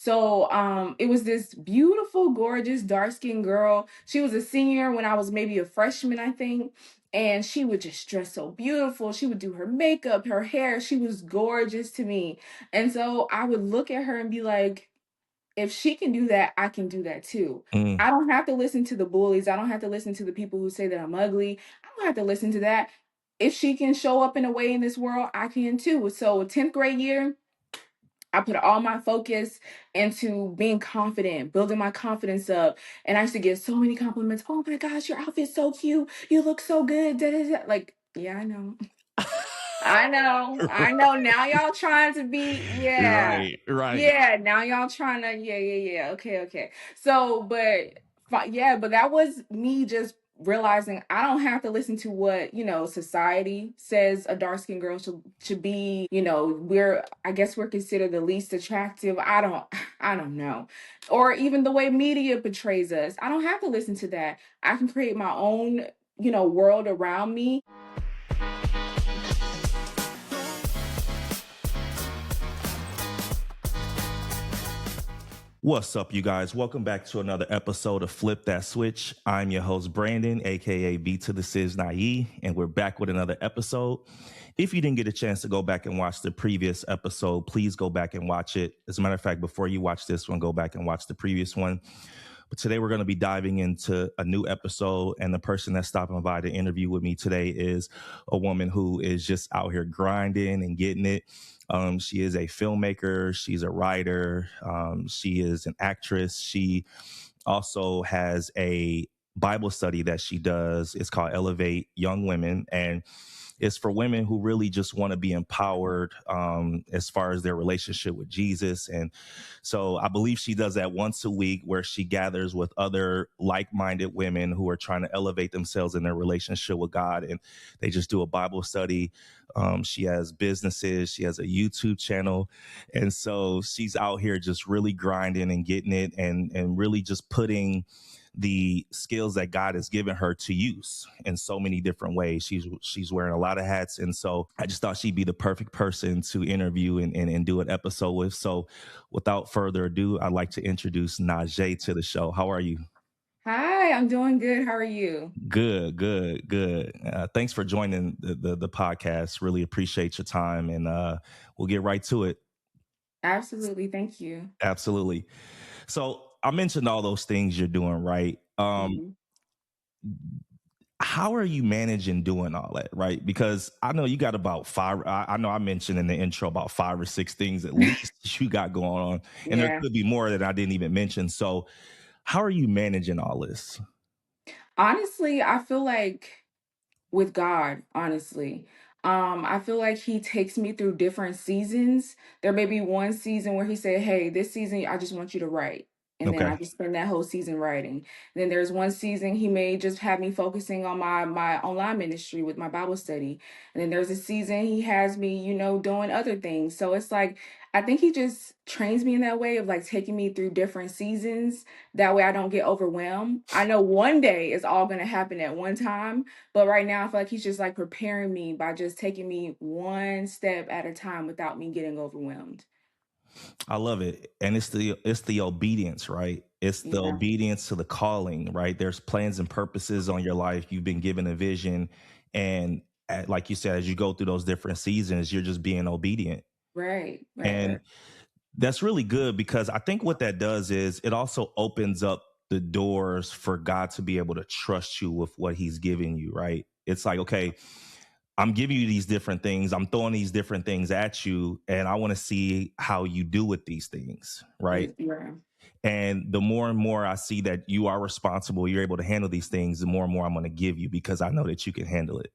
So it was this beautiful, gorgeous, dark-skinned girl. She was a senior when I was maybe a freshman, I think. And she would just dress so beautiful. She would do her makeup, her hair. She was gorgeous to me. And so I would look at her and be like, if she can do that, I can do that too. Mm. I don't have to listen to the bullies. I don't have to listen to the people who say that I'm ugly. I don't have to listen to that. If she can show up in a way in this world, I can too. So 10th grade year, I put all my focus into being confident, building my confidence up. And I used to get so many compliments. Oh my gosh, your outfit's so cute. You look so good. Da, da, da. Like, yeah, I know. I know. I know. Now y'all trying to be, yeah. Right, right. Yeah, now y'all trying to, yeah, yeah, yeah. Okay, okay. So, yeah, but that was me just realizing I don't have to listen to what, society says a dark-skinned girl should be. I guess we're considered the least attractive. I don't know. Or even the way media portrays us. I don't have to listen to that. I can create my own, world around me. What's up, you guys? Welcome back to another episode of Flip That Switch. I'm your host, Brandon, aka B to the Sis Najae, and we're back with another episode. If you didn't get a chance to go back and watch the previous episode, please go back and watch it. As a matter of fact, before you watch this one, go back and watch the previous one. But today we're going to be diving into a new episode, and the person that's stopping by to interview with me today is a woman who is just out here grinding and getting it. She is a filmmaker. She's a writer. She is an actress. She also has a Bible study that she does. It's called Elevate Young Women, and it's for women who really just want to be empowered as far as their relationship with Jesus. And so I believe she does that once a week, where she gathers with other like-minded women who are trying to elevate themselves in their relationship with God. And they just do a Bible study. She has businesses. She has a YouTube channel. And so she's out here just really grinding and getting it, and really just putting the skills that God has given her to use in so many different ways. She's wearing a lot of hats. And so I just thought she'd be the perfect person to interview and do an episode with. So without further ado, I'd like to introduce Najae to the show. How are you? Hi, I'm doing good. How are you? Good, good, good. Thanks for joining the podcast. Really appreciate your time, and we'll get right to it. Absolutely. Thank you. Absolutely. So I mentioned all those things you're doing, right? Mhm. How are you managing doing all that, right? Because I know you got about five. I know I mentioned in the intro about 5 or 6 things at least you got going on, and there Yeah. could be more that I didn't even mention. So, how are you managing all this? Honestly, I feel like with God, honestly. I feel like he takes me through different seasons. There may be one season where he said, "Hey, this season I just want you to write." And then Okay. I just spend that whole season writing. Then there's one season he may just have me focusing on my online ministry with my Bible study. And then there's a season he has me, doing other things. So it's like I think he just trains me in that way of like taking me through different seasons. That way I don't get overwhelmed. I know one day it's all going to happen at one time, but right now, I feel like he's just like preparing me by just taking me one step at a time without me getting overwhelmed. I love it. And it's the obedience, right? It's the Yeah, obedience to the calling, right? There's plans and purposes on your life. You've been given a vision, and like you said, as you go through those different seasons, you're just being obedient. right, right, right. And that's really good, because I think what that does is it also opens up the doors for God to be able to trust you with what he's giving you, right? It's like, okay, I'm giving you these different things. I'm throwing these different things at you, and I want to see how you do with these things, right? Yeah. And the more and more I see that you are responsible, you're able to handle these things, the more and more I'm going to give you, because I know that you can handle it.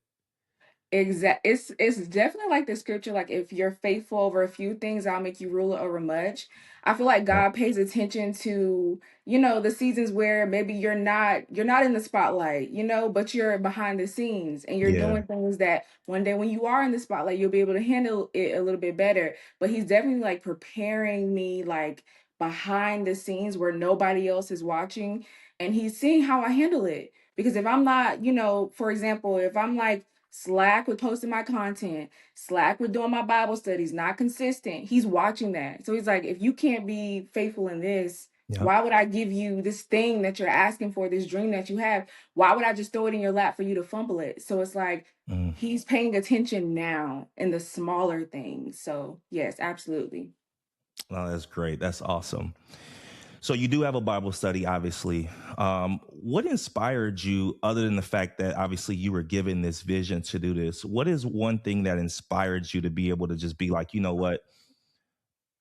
It's definitely like the scripture, like if you're faithful over a few things, I'll make you ruler over much. I feel like Yep. God pays attention to, the seasons where maybe you're not in the spotlight, but you're behind the scenes and you're Yeah. doing things that one day when you are in the spotlight, you'll be able to handle it a little bit better. But he's definitely like preparing me like behind the scenes where nobody else is watching, and he's seeing how I handle it. Because if I'm not, for example, if I'm like slack with posting my content, slack with doing my Bible studies, not consistent. He's watching that. So he's like, if you can't be faithful in this, Yep. why would I give you this thing that you're asking for, this dream that you have? Why would I just throw it in your lap for you to fumble it? So it's like Mm. he's paying attention now in the smaller things. So yes, absolutely. Oh, that's great. That's awesome. So you do have a Bible study, obviously. What inspired you, other than the fact that obviously you were given this vision to do this? What is one thing that inspired you to be able to just be like, you know what,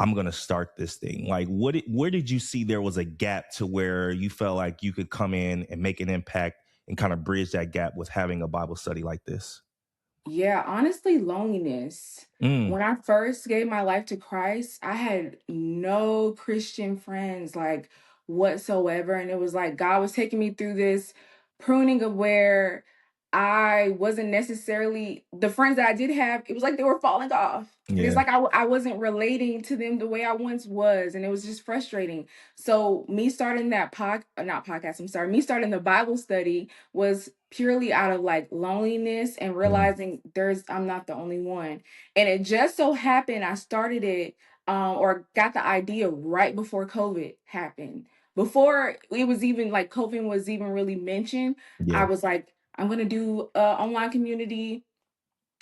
I'm going to start this thing? Like, where did you see there was a gap to where you felt like you could come in and make an impact and kind of bridge that gap with having a Bible study like this? Yeah, honestly, loneliness. Mm, When I first gave my life to Christ, I had no Christian friends, like whatsoever. And it was like God was taking me through this pruning of where I wasn't necessarily the friends that I did have, it was like they were falling off. And it's yeah. like I wasn't relating to them the way I once was. And it was just frustrating. So me starting that not podcast, I'm sorry, me starting the Bible study was purely out of like loneliness and Mm, realizing I'm not the only one. And it just so happened I started it or got the idea right before COVID happened. Before it was even like COVID was even really mentioned, I yeah. was like, I'm gonna do a online community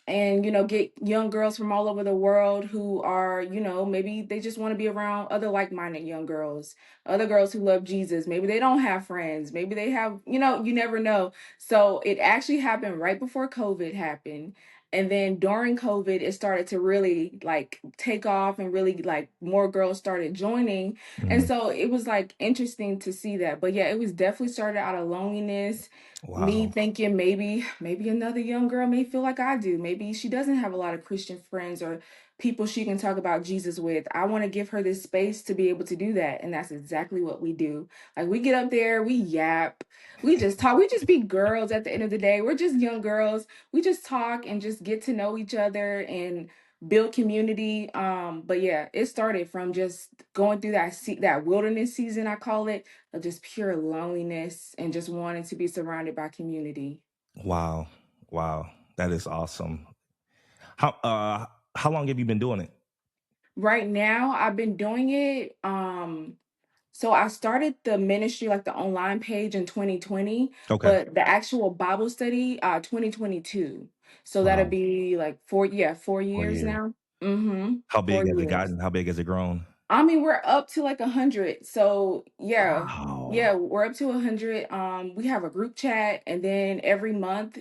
and get young girls from all over the world who are maybe they just want to be around other like-minded young girls, other girls who love Jesus. Maybe they don't have friends, maybe they have, you never know. So it actually happened right before COVID happened, and then during COVID it started to really like take off and really like more girls started joining. And Mm, so it was like interesting to see that. But yeah, it was definitely started out of loneliness, me wow. thinking maybe another young girl may feel like I do. Maybe she doesn't have a lot of Christian friends or people she can talk about Jesus with. I want to give her this space to be able to do that. And that's exactly what we do. Like we get up there, we yap, we just talk, we just be girls at the end of the day. We're just young girls. We just talk and just get to know each other and build community. But yeah, it started from just going through that wilderness season, I call it, of just pure loneliness and just wanting to be surrounded by community. Wow. Wow. That is awesome. How long have you been doing it? Right now, I've been doing it. So I started the ministry, like the online page in 2020, Okay. but the actual Bible study, 2022. So that'll Wow. be like 4 years 4 years. now. Mm-hmm. How Four big has it years. gotten? How big has it grown? I mean, we're up to like 100. So yeah, Wow. yeah, we're up to 100. We have a group chat, and then every month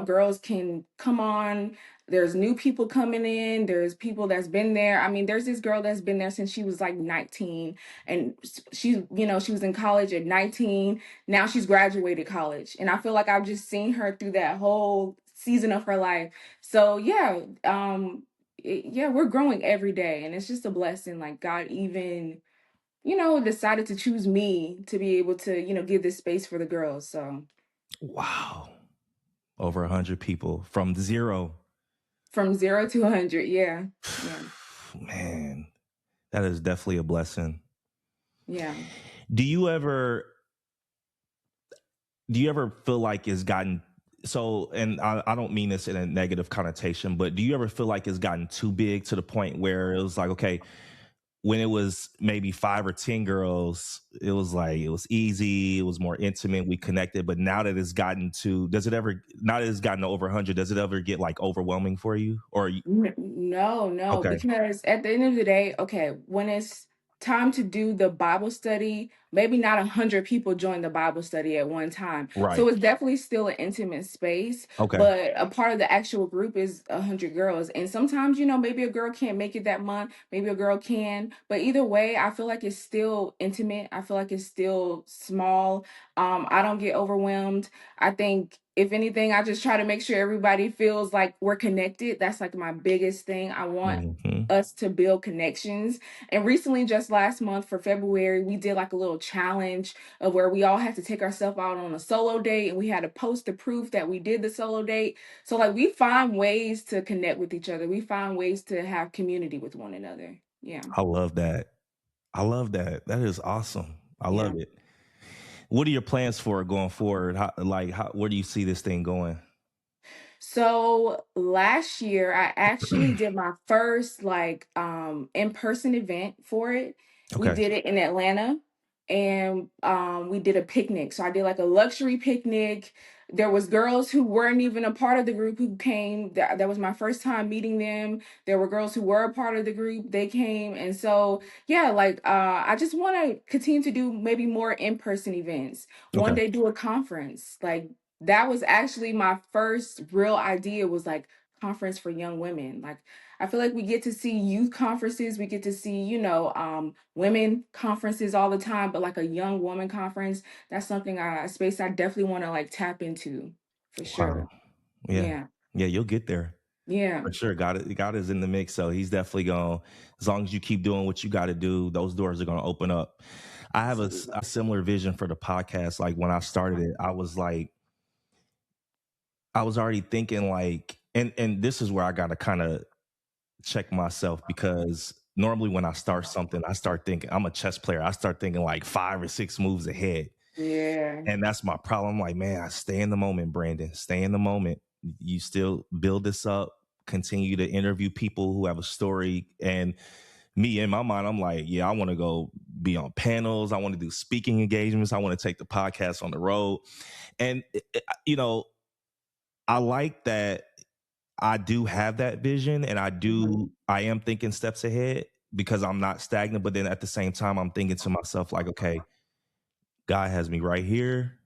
girls can come on. There's new people coming in. There's people that's been there. I mean, there's this girl that's been there since she was like 19. And she was in college at 19. Now she's graduated college. And I feel like I've just seen her through that whole season of her life. So yeah, yeah, we're growing every day. And it's just a blessing. Like God even, decided to choose me to be able to, give this space for the girls. So Wow. Over 100 people from zero. from 0 to 100, yeah. Yeah. Man, that is definitely a blessing. Yeah. Do you ever feel like it's gotten so, and I don't mean this in a negative connotation, but do you ever feel like it's gotten too big to the point where it was like, okay, when it was maybe 5 or 10 girls, it was like it was easy, it was more intimate, we connected. But now that it's gotten to, does it ever? Now that it's gotten to over 100, does it ever get like overwhelming for you? No, no, Okay, because at the end of the day, okay, when it's time to do the Bible study, maybe not 100 people join the Bible study at one time. So right, it's definitely still an intimate space, okay, but a part of the actual group is 100 girls. And sometimes, maybe a girl can't make it that month, maybe a girl can, but either way, I feel like it's still intimate. I feel like it's still small. I don't get overwhelmed. I think if anything, I just try to make sure everybody feels like we're connected. That's like my biggest thing. I want hmm, us to build connections. And recently, just last month for February, we did like a little challenge of where we all had to take ourselves out on a solo date and we had to post the proof that we did the solo date. So like we find ways to connect with each other. We find ways to have community with one another. Yeah. I love that. I love that. That is awesome. I Yeah. love it. What are your plans for it going forward? Where do you see this thing going? So last year I actually did my first like in-person event for it. We Okay. did it in Atlanta, and we did a picnic. So I did like a luxury picnic. There was girls who weren't even a part of the group who came. That was my first time meeting them. There were girls who were a part of the group. They came. And so yeah, like I just want to continue to do maybe more in-person events. One Okay. day do a conference. Like that was actually my first real idea, was like conference for young women. Like I feel like we get to see youth conferences, we get to see, women conferences all the time, but like a young woman conference, that's something a space I definitely want to like tap into for Wow. sure. Yeah. Yeah. Yeah, you'll get there. Yeah. For sure. God is in the mix. So he's definitely going, as long as you keep doing what you got to do, those doors are going to open up. I have a Absolutely. similar vision for the podcast. Like when I started it, I was already thinking like, and this is where I got to kind of check myself, because normally when I start something, I start thinking, I'm a chess player. I start thinking like 5 or 6 moves ahead. Yeah. And that's my problem. I'm like, man, I stay in the moment, Brandon. Stay in the moment. You still build this up, continue to interview people who have a story. And me, in my mind, I'm like, yeah, I want to go be on panels. I want to do speaking engagements. I want to take the podcast on the road. And, I like that I do have that vision, and Mhm. I am thinking steps ahead because I'm not stagnant. But then at the same time, I'm thinking to myself, like, okay, God has me right here.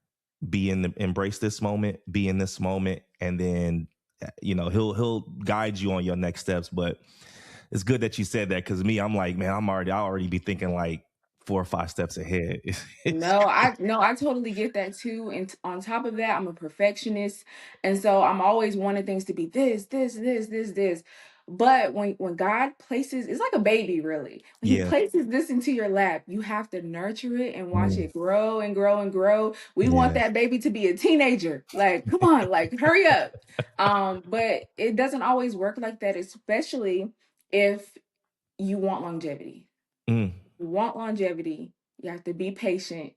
Embrace this moment, be in this moment, and then he'll guide you on your next steps. But it's good that you said that, because me, I'm like, man, I already be thinking like 4 or 5 steps ahead. It's No, I totally get that too. And on top of that, I'm a perfectionist. And so I'm always wanting things to be this. But when God places, it's like a baby, really. When he yeah, places this into your lap, you have to nurture it and watch mm, it grow and grow and grow. We want yes, that baby to be a teenager. Like, come on, like hurry up. But it doesn't always work like that, especially if you want longevity. mm, You want longevity, you have to be patient,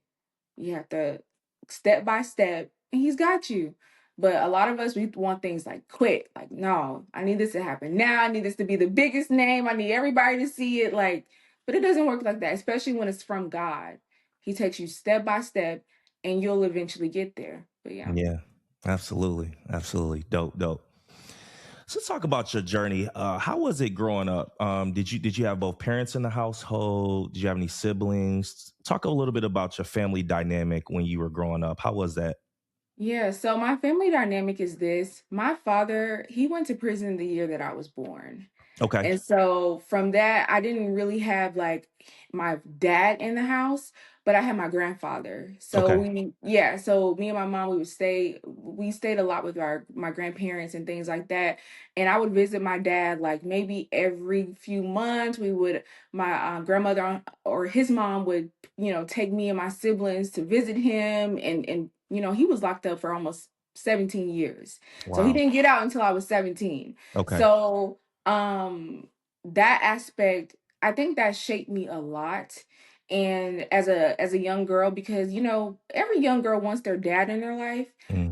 you have to step by step, and he's got you. But a lot of us, we want things like quick. Like, no, I need this to happen now. I need this to be the biggest name. I need everybody to see it. Like, but it doesn't work like that, especially when it's from God. He takes you step by step, and you'll eventually get there. But yeah. yeah, absolutely, absolutely, dope, dope. So let's talk about your journey. How was it growing up? Did you have both parents in the household? Did you have any siblings? Talk a little bit about your family dynamic when you were growing up. How was that? Yeah, so my family dynamic is this. My father, he went to prison the year that I was born. Okay. And so from that, I didn't really have like my dad in the house, but I had my grandfather. So Okay. so me and my mom, we stayed a lot with my grandparents and things like that. And I would visit my dad like maybe every few months. My grandmother or his mom would, take me and my siblings to visit him. And, he was locked up for almost 17 years. So he Wow. didn't get out until I was 17. Okay. So that aspect, I think that shaped me a lot. And as a young girl, because every young girl wants their dad in their life.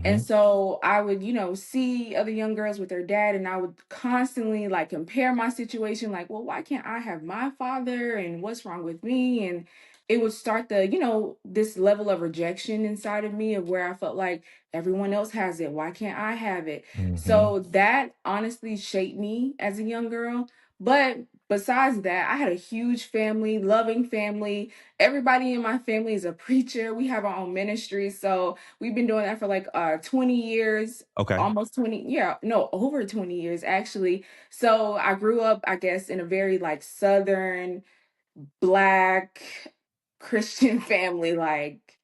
And Hmm. so I would, see other young girls with their dad, and I would constantly like compare my situation, like, well, why can't I have my father, and what's wrong with me? And it would start this level of rejection inside of me, of where I felt like everyone else has it, why can't I have it? Hmm. So that honestly shaped me as a young girl. But besides that, I had a huge family, loving family. Everybody in my family is a preacher. We have our own ministry. So we've been doing that for like 20 years, Okay. almost 20, yeah, no, over 20 years actually. So I grew up, I guess, in a very like Southern Black Christian family, like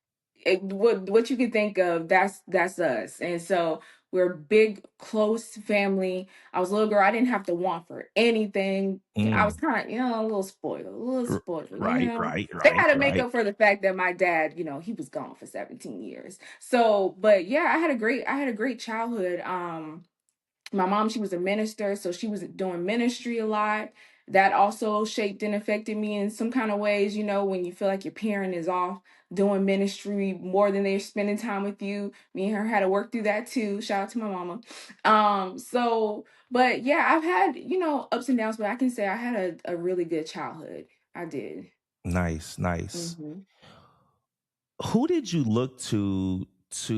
what you can think of, that's us. And so we're a big close family. I was a little girl, I didn't have to want for anything. I was Mm. kind of, a little spoiled, R- you Right. know. Right. They Right. had to make Right. up for the fact that my dad, he was gone for 17 years. So, but yeah, I had a great childhood. My mom, she was a minister, so she was doing ministry a lot. that also shaped and affected me in some kind of ways. You know, when you feel like your parent is off doing ministry more than they're spending time with you. Me and her had to work through that too. Shout out to my mama. So, but yeah, I've had, ups and downs, but I can say I had a really good childhood. I did. Nice, nice. Hmm. Who did you look to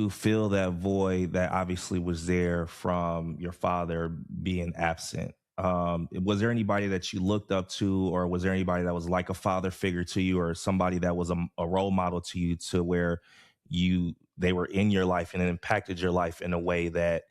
fill that void that obviously was there from your father being absent? Was there anybody that you looked up to, or was there anybody that was like a father figure to you, or somebody that was a role model to you, to where they were in your life and it impacted your life in a way that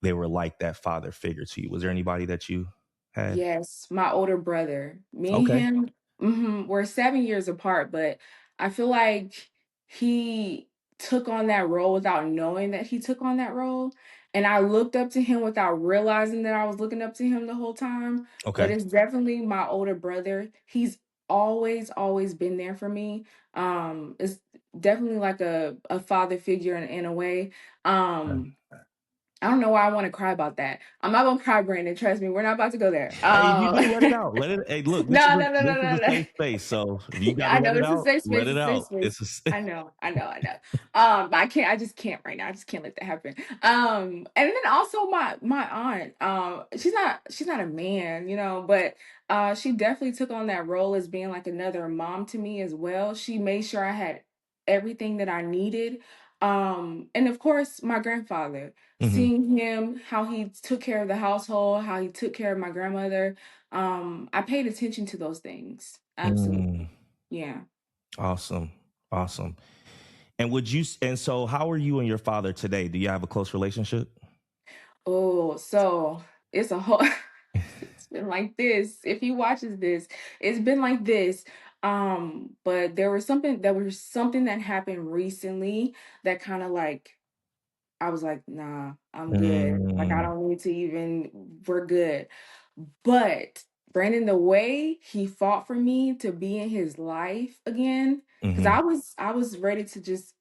they were like that father figure to you? Was there anybody that you had? Yes, my older brother. Me and Okay. him, we're 7 years apart, but I feel like he took on that role without knowing that he took on that role. And I looked up to him without realizing that I was looking up to him the whole time. But Okay. it's definitely my older brother. He's always been there for me. It's definitely like a father figure in a way. Um, I don't know why I want to cry about that. I'm not gonna cry, Brandon. Trust me, we're not about to go there. Hey, if you do, let it out. Let it. Hey, look, this is No, a no, no, this no, is no, a no. safe space. So if you got to I let know it it's a out, safe let space. it It's a safe out. space. It's I know. I just can't right now. I just can't let that happen. And then also my aunt. She's not a man, but she definitely took on that role as being like another mom to me as well. She made sure I had everything that I needed. And of course, my grandfather, hmm seeing him, how he took care of the household, how he took care of my grandmother. I paid attention to those things. mm, Absolutely. Yeah. awesome, awesome. And would you? And so, how are you and your father today? Do you have a close relationship? Oh, so it's a whole it's been like this. If he watches this, it's been like this. But there was something that happened recently that kind of like I was like, nah, I'm good. Like I Mm, don't need to even we're good. But Brandon, the way he fought for me to be in his life again, because hmm I was ready to just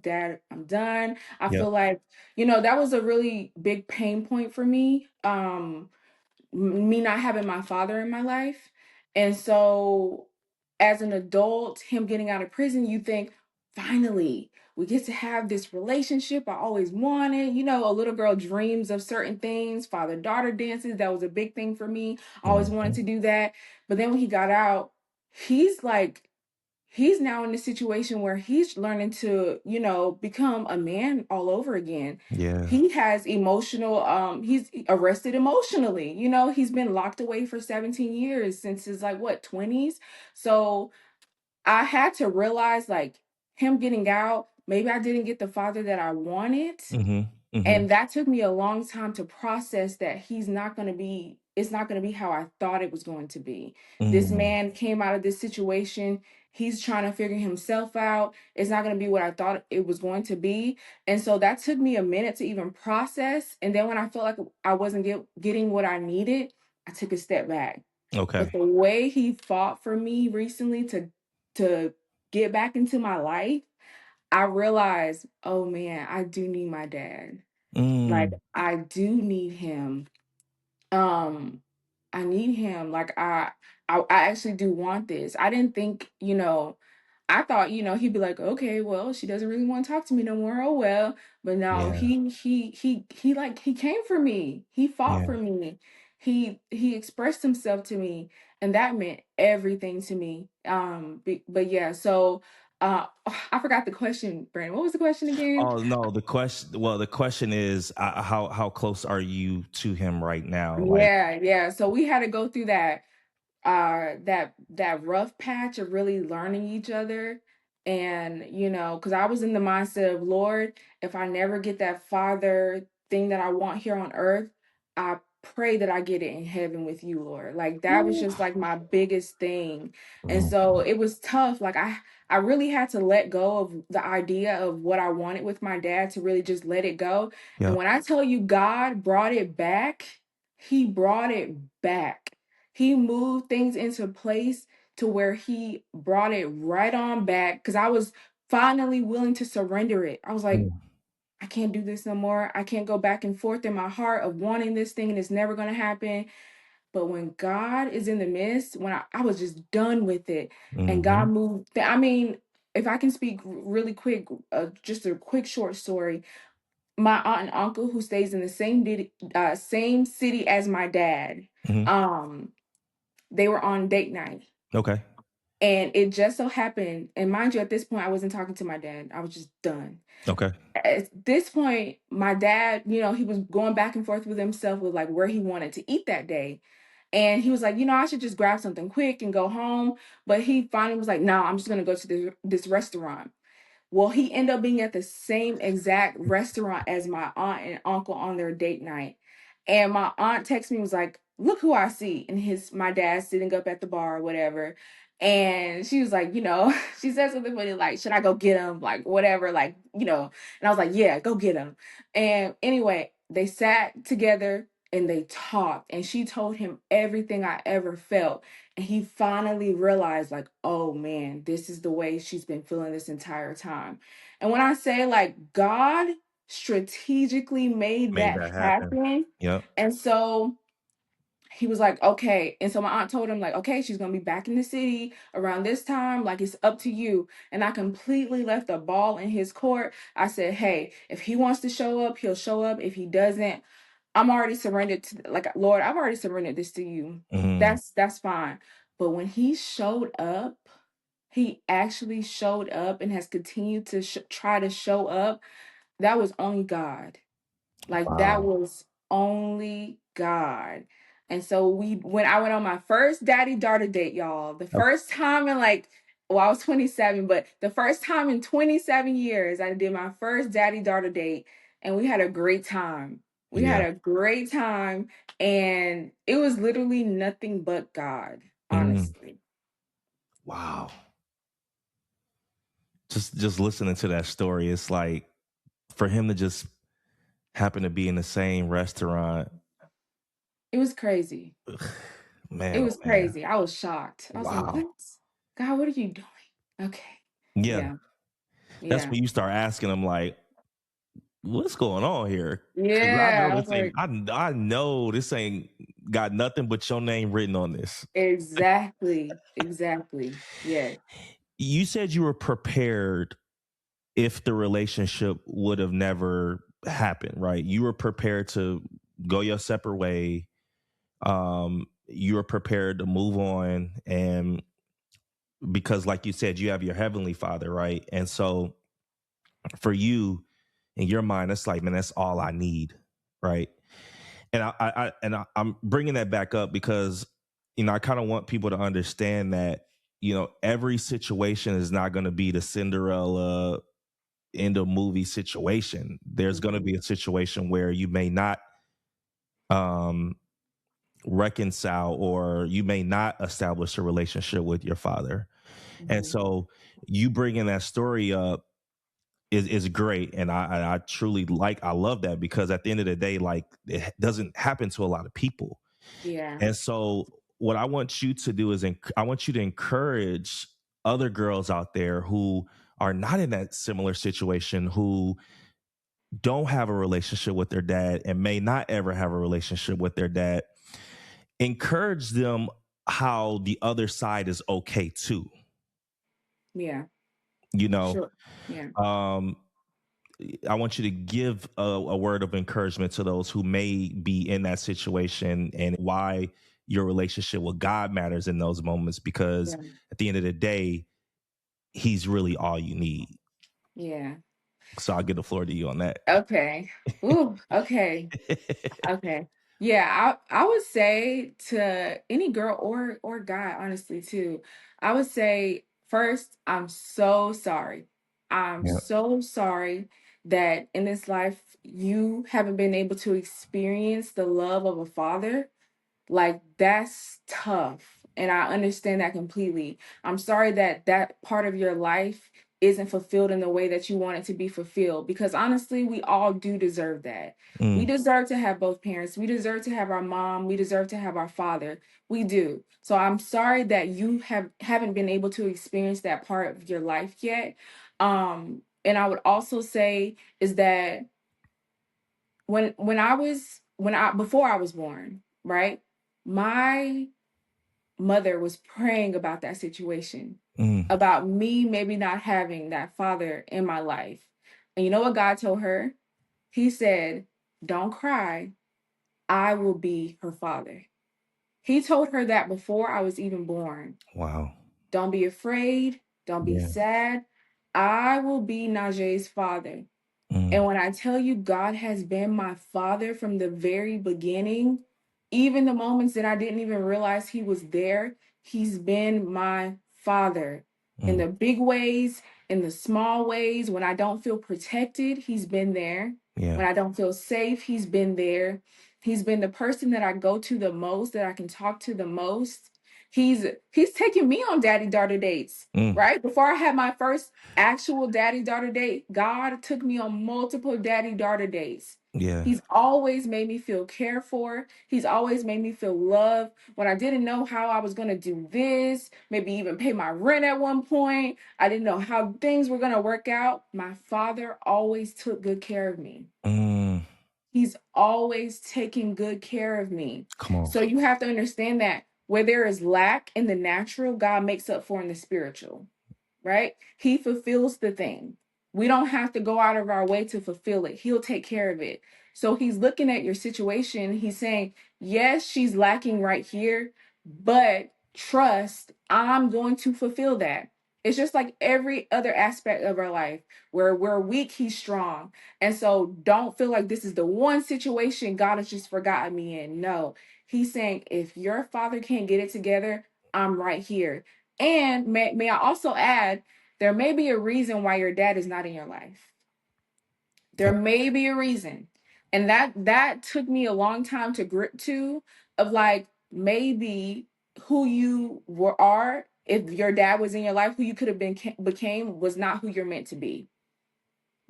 Dad, I'm done. I Yep. feel like, that was a really big pain point for me. Me not having my father in my life. And so as an adult, him getting out of prison, you think, finally, we get to have this relationship I always wanted. A little girl dreams of certain things, father-daughter dances. That was a big thing for me. I always wanted hmm to do that. But then when he got out, he's like he's now in a situation where he's learning to, become a man all over again. Yeah. He has he's arrested emotionally. He's been locked away for 17 years since his like what 20s. So I had to realize like him getting out, maybe I didn't get the father that I wanted. hmm hmm And that took me a long time to process that it's not going to be how I thought it was going to be. This mm, man came out of this situation. He's trying to figure himself out. It's not going to be what I thought it was going to be. And so that took me a minute to even process. And then when I felt like I wasn't getting what I needed, I took a step back. Okay. But the way he fought for me recently to get back into my life, I realized, oh man, I do need my dad. Like Mm, I do need him. Um, I need him. Like I actually do want this. I didn't think, I thought, he'd be like, okay, well, she doesn't really want to talk to me no more. Oh well. But no, yeah. he came for me. He fought Yeah. for me. He expressed himself to me, and that meant everything to me. But yeah, so I forgot the question, Brandon. What was the question again? Oh no. The question. Well, the question is, how close are you to him right now? Like. Yeah, yeah. So we had to go through that rough patch of really learning each other. And because I was in the mindset of, Lord, if I never get that father thing that I want here on earth, I pray that I get it in heaven with you, Lord. Like that was Ooh. just like my biggest thing. And Mm, so it was tough. Like I really had to let go of the idea of what I wanted with my dad, to really just let it go. And yep. when I tell you God brought it back, he brought it back. He moved things into place to where he brought it right on back, because I was finally willing to surrender it. I was like, Mm, I can't do this no more. I can't go back and forth in my heart of wanting this thing and it's never going to happen. But when God is in the midst, when I was just done with it, and God Mm-hmm. moved. I mean, if I can speak really quick, just a quick short story. My aunt and uncle, who stays in the same city as my dad, Mm-hmm. um, they were on date night. Okay. And it just so happened, and mind you, at this point, I wasn't talking to my dad. I was just done. Okay. At this point, my dad, he was going back and forth with himself with like where he wanted to eat that day. And he was like, I should just grab something quick and go home. But he finally was like, no, I'm just going to go to this restaurant. Well, he ended up being at the same exact restaurant as my aunt and uncle on their date night. And my aunt texted me, was like, look who I see. And my dad sitting up at the bar or whatever. And she was like, she said something funny, like, should I go get him? Like, whatever, like, And I was like, yeah, go get him. And anyway, they sat together and they talked. And she told him everything I ever felt. And he finally realized, like, oh man, this is the way she's been feeling this entire time. And when I say, like, God strategically made Made that that happen. happen. Yep. And so he was like, okay. And so my aunt told him, like, okay, she's going to be back in the city around this time. Like, it's up to you. And I completely left the ball in his court. I said, hey, if he wants to show up, he'll show up. If he doesn't, I'm already surrendered to, like, Lord, I've already surrendered this to you. Mm-hmm. That's fine. But when he showed up, he actually showed up and has continued to try to show up. That was only God. Like, that Wow. was only God. And so when I went on my first daddy daughter date, y'all, the Okay. first time in like, well, I was 27, but the first time in 27 years, I did my first daddy daughter date, and we had a great time. We had Yeah. a great time, and it was literally nothing but God, Mm. honestly. Wow. Just listening to that story, it's like for him to just happen to be in the same restaurant. It was crazy. It Man, oh was man. crazy. I was shocked. I was like, Wow. what? God, what are you doing? Okay. Yeah. Yeah. That's Yeah. when you start asking him like, what's going on here? Because I know Yeah. I was this ain't. like, I know this ain't got nothing but your name written on this. exactly. Exactly. Yeah. You said you were prepared if the relationship would have never happened, right? You were prepared to go your separate way. You were prepared to move on, and because, like you said, you have your heavenly Father, right? And so, for you, in your mind, it's like, man, that's all I need, right? And I'm bringing that back up because I kind of want people to understand that every situation is not going to be the Cinderella end of movie situation. There's going to Mhm. be a situation where you may not um, reconcile, or you may not establish a relationship with your father. And Mhm. so, you bringing that story up is great, and I truly I love that, because at the end of the day, like, it doesn't happen to a lot of people. Yeah. And so what I want you to do is I want you to encourage other girls out there who are not in that similar situation, who don't have a relationship with their dad and may not ever have a relationship with their dad. Encourage them how the other side is okay too. Yeah. You know, Sure. Yeah. um, I want you to give a word of encouragement to those who may be in that situation, and why your relationship with God matters in those moments, because Yeah. at the end of the day, He's really all you need. Yeah. So I'll give the floor to you on that. Okay. Ooh, okay. Okay. Yeah, I would say to any girl or guy, honestly, too. I would say first, I'm so sorry. I'm Yeah. so sorry that in this life you haven't been able to experience the love of a father. Like, that's tough. And I understand that completely. I'm sorry that that part of your life isn't fulfilled in the way that you want it to be fulfilled, because honestly, we all do deserve that. We Mm, deserve to have both parents. We deserve to have our mom. We deserve to have our father. We do. So I'm sorry that you haven't been able to experience that part of your life yet. And I would also say is that when I before I was born, right? my mother was praying about that situation, Mm. about me maybe not having that father in my life. And you know what God told her? He said, "Don't cry. I will be her father." He told her that before I was even born. Wow. Don't be afraid. Don't be Yeah. sad. I will be Najae's father. Mm. And when I tell you God has been my father from the very beginning, even the moments that I didn't even realize he was there, he's been my father in Mm. the big ways, in the small ways. When I don't feel protected, he's been there. Yeah. When I don't feel safe, he's been there. He's been the person that I go to the most, that I can talk to the most. He's taken me on daddy daughter dates, Mm. right? Before I had my first actual daddy daughter date, God took me on multiple daddy daughter dates. Yeah. He's always made me feel cared for. He's always made me feel loved. When I didn't know how I was going to do this, maybe even pay my rent at one point, I didn't know how things were going to work out. My father always took good care of me. Mm. He's always taking good care of me. Come on. So you have to understand that where there is lack in the natural, God makes up for in the spiritual, right? He fulfills the thing. We don't have to go out of our way to fulfill it. He'll take care of it. So he's looking at your situation. He's saying, yes, she's lacking right here, but trust, I'm going to fulfill that. It's just like every other aspect of our life. Where we're weak, he's strong. And so don't feel like this is the one situation God has just forgotten me in. No, he's saying, if your father can't get it together, I'm right here. And may I also add, there may be a reason why your dad is not in your life. There may be a reason. And that took me a long time to grip to, of like, maybe who you are, if your dad was in your life, who you could have been became was not who you're meant to be.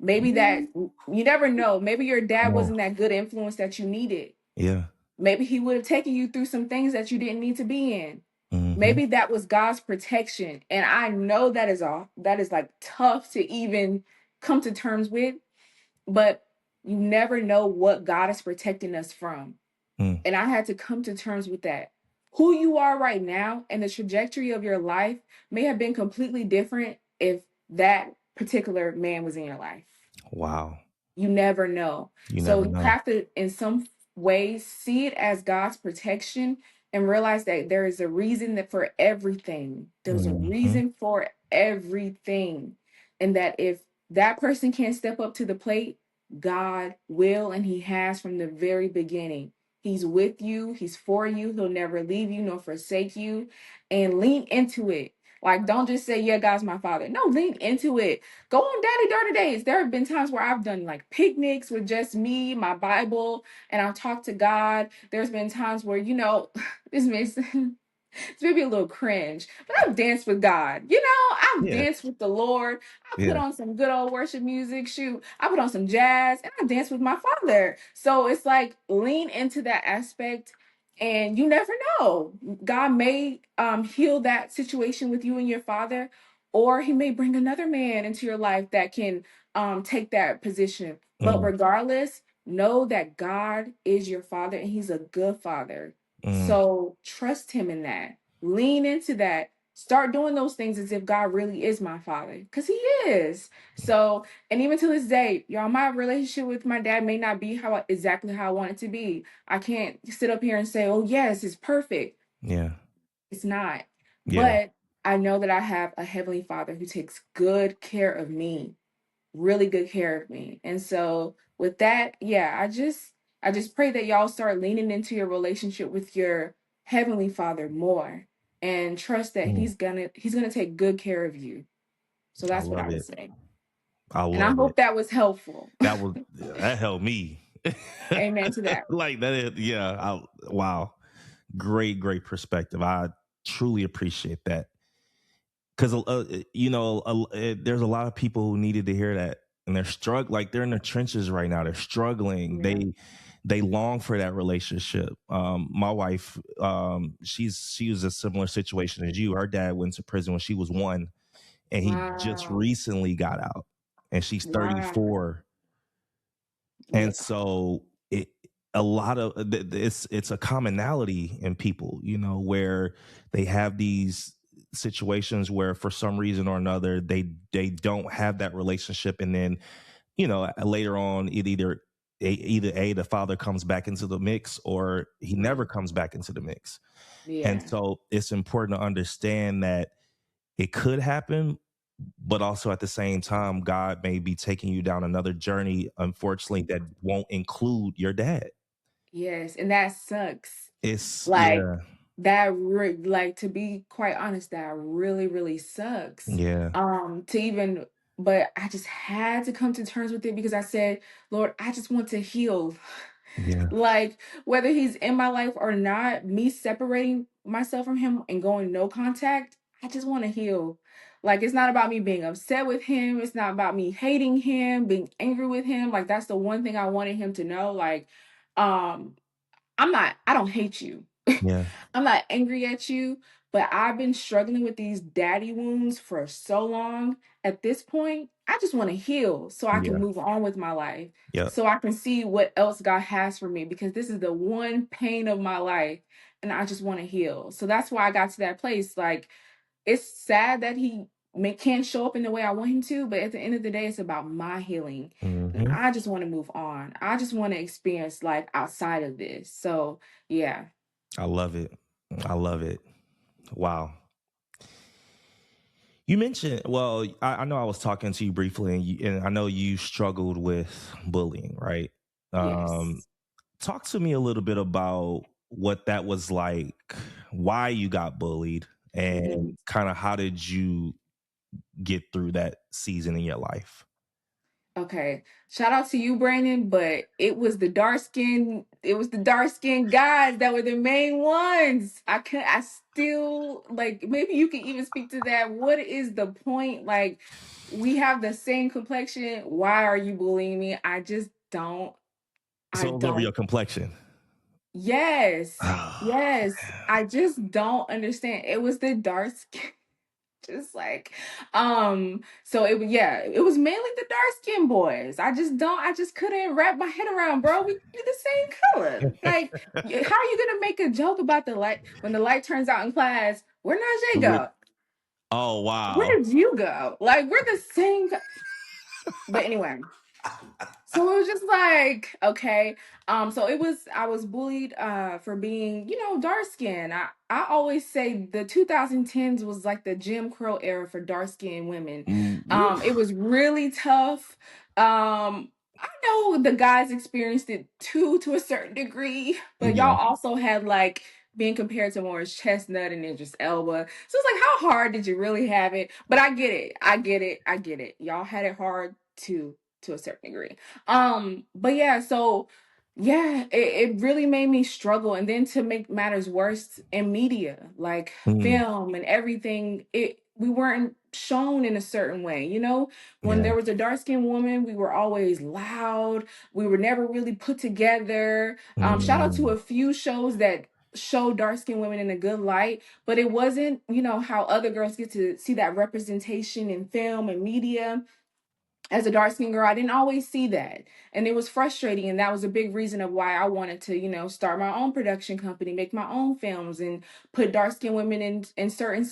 Maybe that, you never know. Maybe your dad Come on. wasn't that good influence that you needed. Yeah. Maybe he would have taken you through some things that you didn't need to be in. Mm-hmm. Maybe that was God's protection. And I know that is like tough to even come to terms with, but you never know what God is protecting us from. Mm. And I had to come to terms with that. Who you are right now and the trajectory of your life may have been completely different if that particular man was in your life. Wow. You never know. You So never you know. have to, in some ways, see it as God's protection and realize that there is a reason that for everything. There's a Mm-hmm. reason for everything. And that if that person can't step up to the plate, God will, and he has from the very beginning. He's with you, he's for you, he'll never leave you nor forsake you. And lean into it. Like, don't just say, yeah, God's my father. No, lean into it. Go on daddy daughter days. There have been times where I've done like picnics with just me, my Bible, and I've talked to God. There's been times where, this makes it's maybe a little cringe, but I've danced with God. I've Yeah. danced with the Lord. I put Yeah. on some good old worship music. Shoot, I put on some jazz and I danced with my father. So it's like lean into that aspect, and you never know. God may heal that situation with you and your father, or he may bring another man into your life that can take that position. But Mm. regardless, know that God is your father and he's a good father. Mm. So trust him in that. Lean into that. Start doing those things as if God really is my father, because he is. So, and even to this day, y'all, my relationship with my dad may not be exactly how I want it to be. I can't sit up here and say, oh, yes, it's perfect. Yeah. It's not. Yeah. But I know that I have a heavenly father who takes good care of me, really good care of me. And so with that, yeah, I just pray that y'all start leaning into your relationship with your heavenly father more, and trust that Mm. he's gonna take good care of you. So I that's what I love would it. say. I And I love it. hope that was helpful. That helped me. Amen to that. Like that is, yeah. Wow. Great perspective. I truly appreciate that. Because there's a lot of people who needed to hear that, and they're struggling. Like they're in the trenches right now. They're struggling. Yeah. They long for that relationship. My wife, she was a similar situation as you. Her dad went to prison when she was 1, and he just Wow. recently got out, and she's Wow. 34. Yeah. And so a lot of it's a commonality in people, where they have these situations where for some reason or another they don't have that relationship, and then later on either the father comes back into the mix or he never Right. comes back into the mix. And Yeah. so it's important to understand that it could happen, but also at the same time, God may be taking you down another journey, unfortunately, that won't include your dad. Yes, and that sucks. It's Like, yeah, like, to be quite honest, that really, really sucks. yeah, To even but I just had to come to terms with it because I said, "Lord, I just want to heal." yeah, Like, whether he's in my life or not, me separating myself from him and going no contact, I just want to heal. Like, it's not about me being upset with him. It's not about me hating him, being angry with him. Like, that's the one thing I wanted him to know. Like, um, I don't hate you. yeah, I'm not angry at you, but I've been struggling with these daddy wounds for so long. At this point, I just want to heal so I can yeah, move on with my life, yeah. so I can see what else God has for me because this is the one pain of my life and I just want to heal. So that's why I got to that place. Like, it's sad that can't show up in the way I want him to, but at the end of the day, it's about my healing. And Hmm. I just want to move on. I just want to experience life outside of this. So, yeah. I love it. I love it. Wow. You mentioned, well, I know I was talking to you briefly, and I know you struggled with bullying, right? Um, Yes. Talk to me a little bit about what that was like, why you got bullied, and Mhm. kind of how did you get through that season in your life? Okay. Shout out to you, Brandon, but it was the dark skinned guys that were the main ones. I still like maybe you can even speak to that. What is the point? Like, we have the same complexion. Why are you bullying me? I So it was over your don't. complexion. Yes. Oh, Yes. I just don't understand. It was the dark skin. Just like, so yeah, it was mainly the dark skinned boys. I just couldn't wrap my head around, bro. We the same color. Like, how are you gonna make a joke about the light when the light turns out in class? Where Najae We're- go? oh Where wow. did you go? Like, we're the same. But anyway, so it was just like, okay. So I was bullied for being, dark skinned. I always say the 2010s was like the Jim Crow era for dark skinned women. It Woof. was really tough. I know the guys experienced it too to a certain degree, but Yeah. y'all also had like being compared to Morris Chestnut and Idris Elba. So it's like, how hard did you really have it? But I get it. I get it. I get it. Y'all had it hard too to a certain degree. But yeah, so yeah, it really made me struggle. And then to make matters worse, in media, like Mm, film and everything, we weren't shown in a certain way, when yeah. there was a dark-skinned woman, we were always loud, we were never really put together. Shout out to Mm, a few shows that show dark-skinned women in a good light, but it wasn't, how other girls get to see that representation in film and media. As a dark skinned girl, I didn't always see that. And it was frustrating. And that was a big reason of why I wanted to, start my own production company, make my own films and put dark skinned women in certain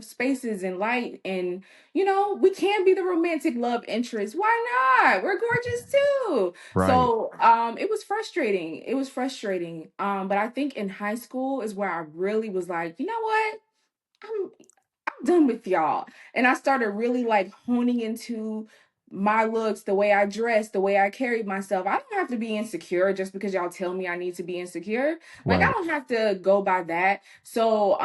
spaces and light. And, we can be the romantic love interest. Why not? We're gorgeous too. right. So it was frustrating. It was frustrating. But I think in high school is where I really was like, you know what? I'm done with y'all. And I started really like honing into my looks, the way I dress, the way I carried myself. I don't have to be insecure just because y'all tell me I need to be insecure. Like, I Right. don't have to go by that. So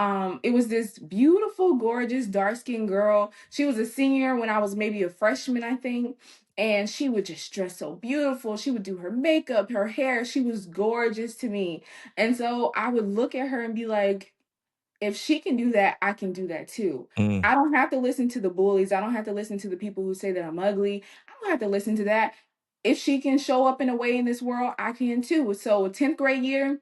it was this beautiful, gorgeous, dark-skinned girl. She was a senior when I was maybe a freshman, I think. And she would just dress so beautiful. She would do her makeup, her hair. She was gorgeous to me. And so I would look at her and be like, if she can do that, I can do that too. Mm, I don't have to listen to the bullies. I don't have to listen to the people who say that I'm ugly. I don't have to listen to that. If she can show up in a way in this world, I can too. So, 10th grade year,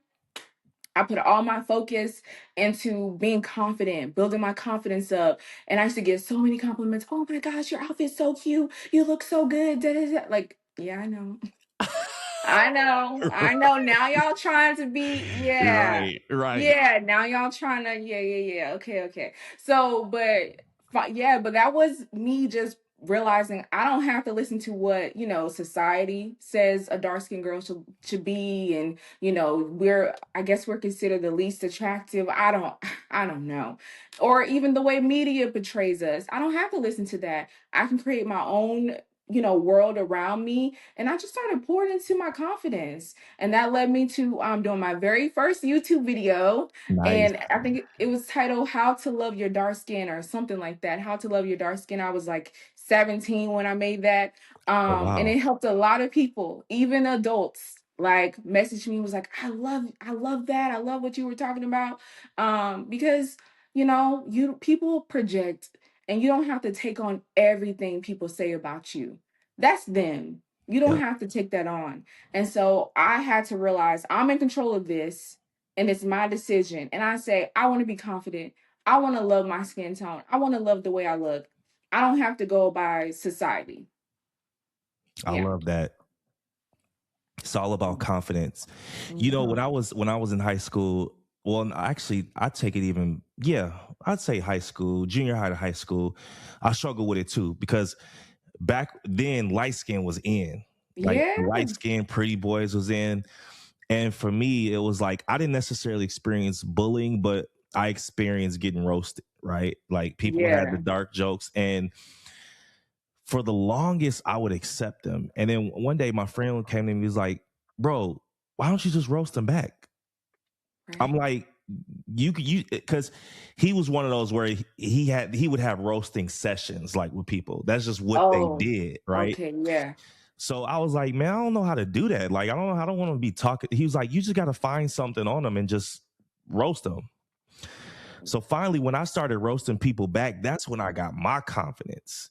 I put all my focus into being confident, building my confidence up. And I used to get so many compliments. Oh my gosh, your outfit's so cute. You look so good. Da, da, da. Like, yeah, I know. I know. Now y'all trying to be, yeah, Right, right. yeah. Now y'all trying to, yeah, yeah, yeah. Okay, okay. So, yeah, but that was me just realizing I don't have to listen to what society says a dark skinned girl should be, and I guess we're considered the least attractive. I don't know, or even the way media portrays us. I don't have to listen to that. I can create my own world around me, and I just started pouring into my confidence, and that led me to doing my very first YouTube video. Nice. And I think it was titled "How to Love Your Dark Skin" or something like that. How to Love Your Dark Skin. I was like 17 when I made that. Oh, And wow. it helped a lot of people, even adults, like message me, was like, I love that. I love what you were talking about. Because you people project, and you don't have to take on everything people say about you. That's them. You don't Yep. have to take that on. And so I had to realize I'm in control of this, and it's my decision. And I say, I want to be confident. I want to love my skin tone. I want to love the way I look. I don't have to go by society. I Yeah. love that. It's all about confidence. Mhm. When I was in high school, well, actually, I take it even, yeah, I'd say high school, junior high to high school. I struggled with it too because back then, light skin was in. Like Yeah. light skin, pretty boys was in. And for me, it was like I didn't necessarily experience bullying, but I experienced getting roasted, right? Like people had the Yeah. dark jokes. And for the longest, I would accept them. And then one day my friend came to me and was like, bro, why don't you just roast them back? I'm Right. like, you because he was one of those where he would have roasting sessions like with people. That's just what they Oh, did, right? okay. Yeah. So I was like, man, I don't know how to do that. Like, I don't want to be talking. He was like, you just got to find something on them and just roast them. So finally, when I started roasting people back, that's when I got my confidence.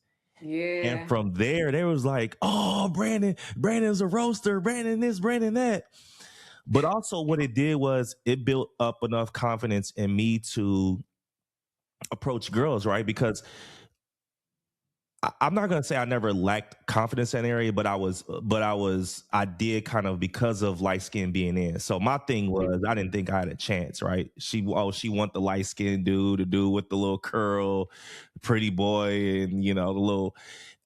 And Yeah. from there, there was like, oh, Brandon's a roaster, Brandon this, Brandon that. But also, what it did was it built up enough confidence in me to approach girls, right? Because I'm not gonna say I never lacked confidence in that area, I did kind of because of light skin being in. So my thing Yeah. was I didn't think I had a chance, right? She want the light skinned dude to do with the little curl, pretty boy, and the little.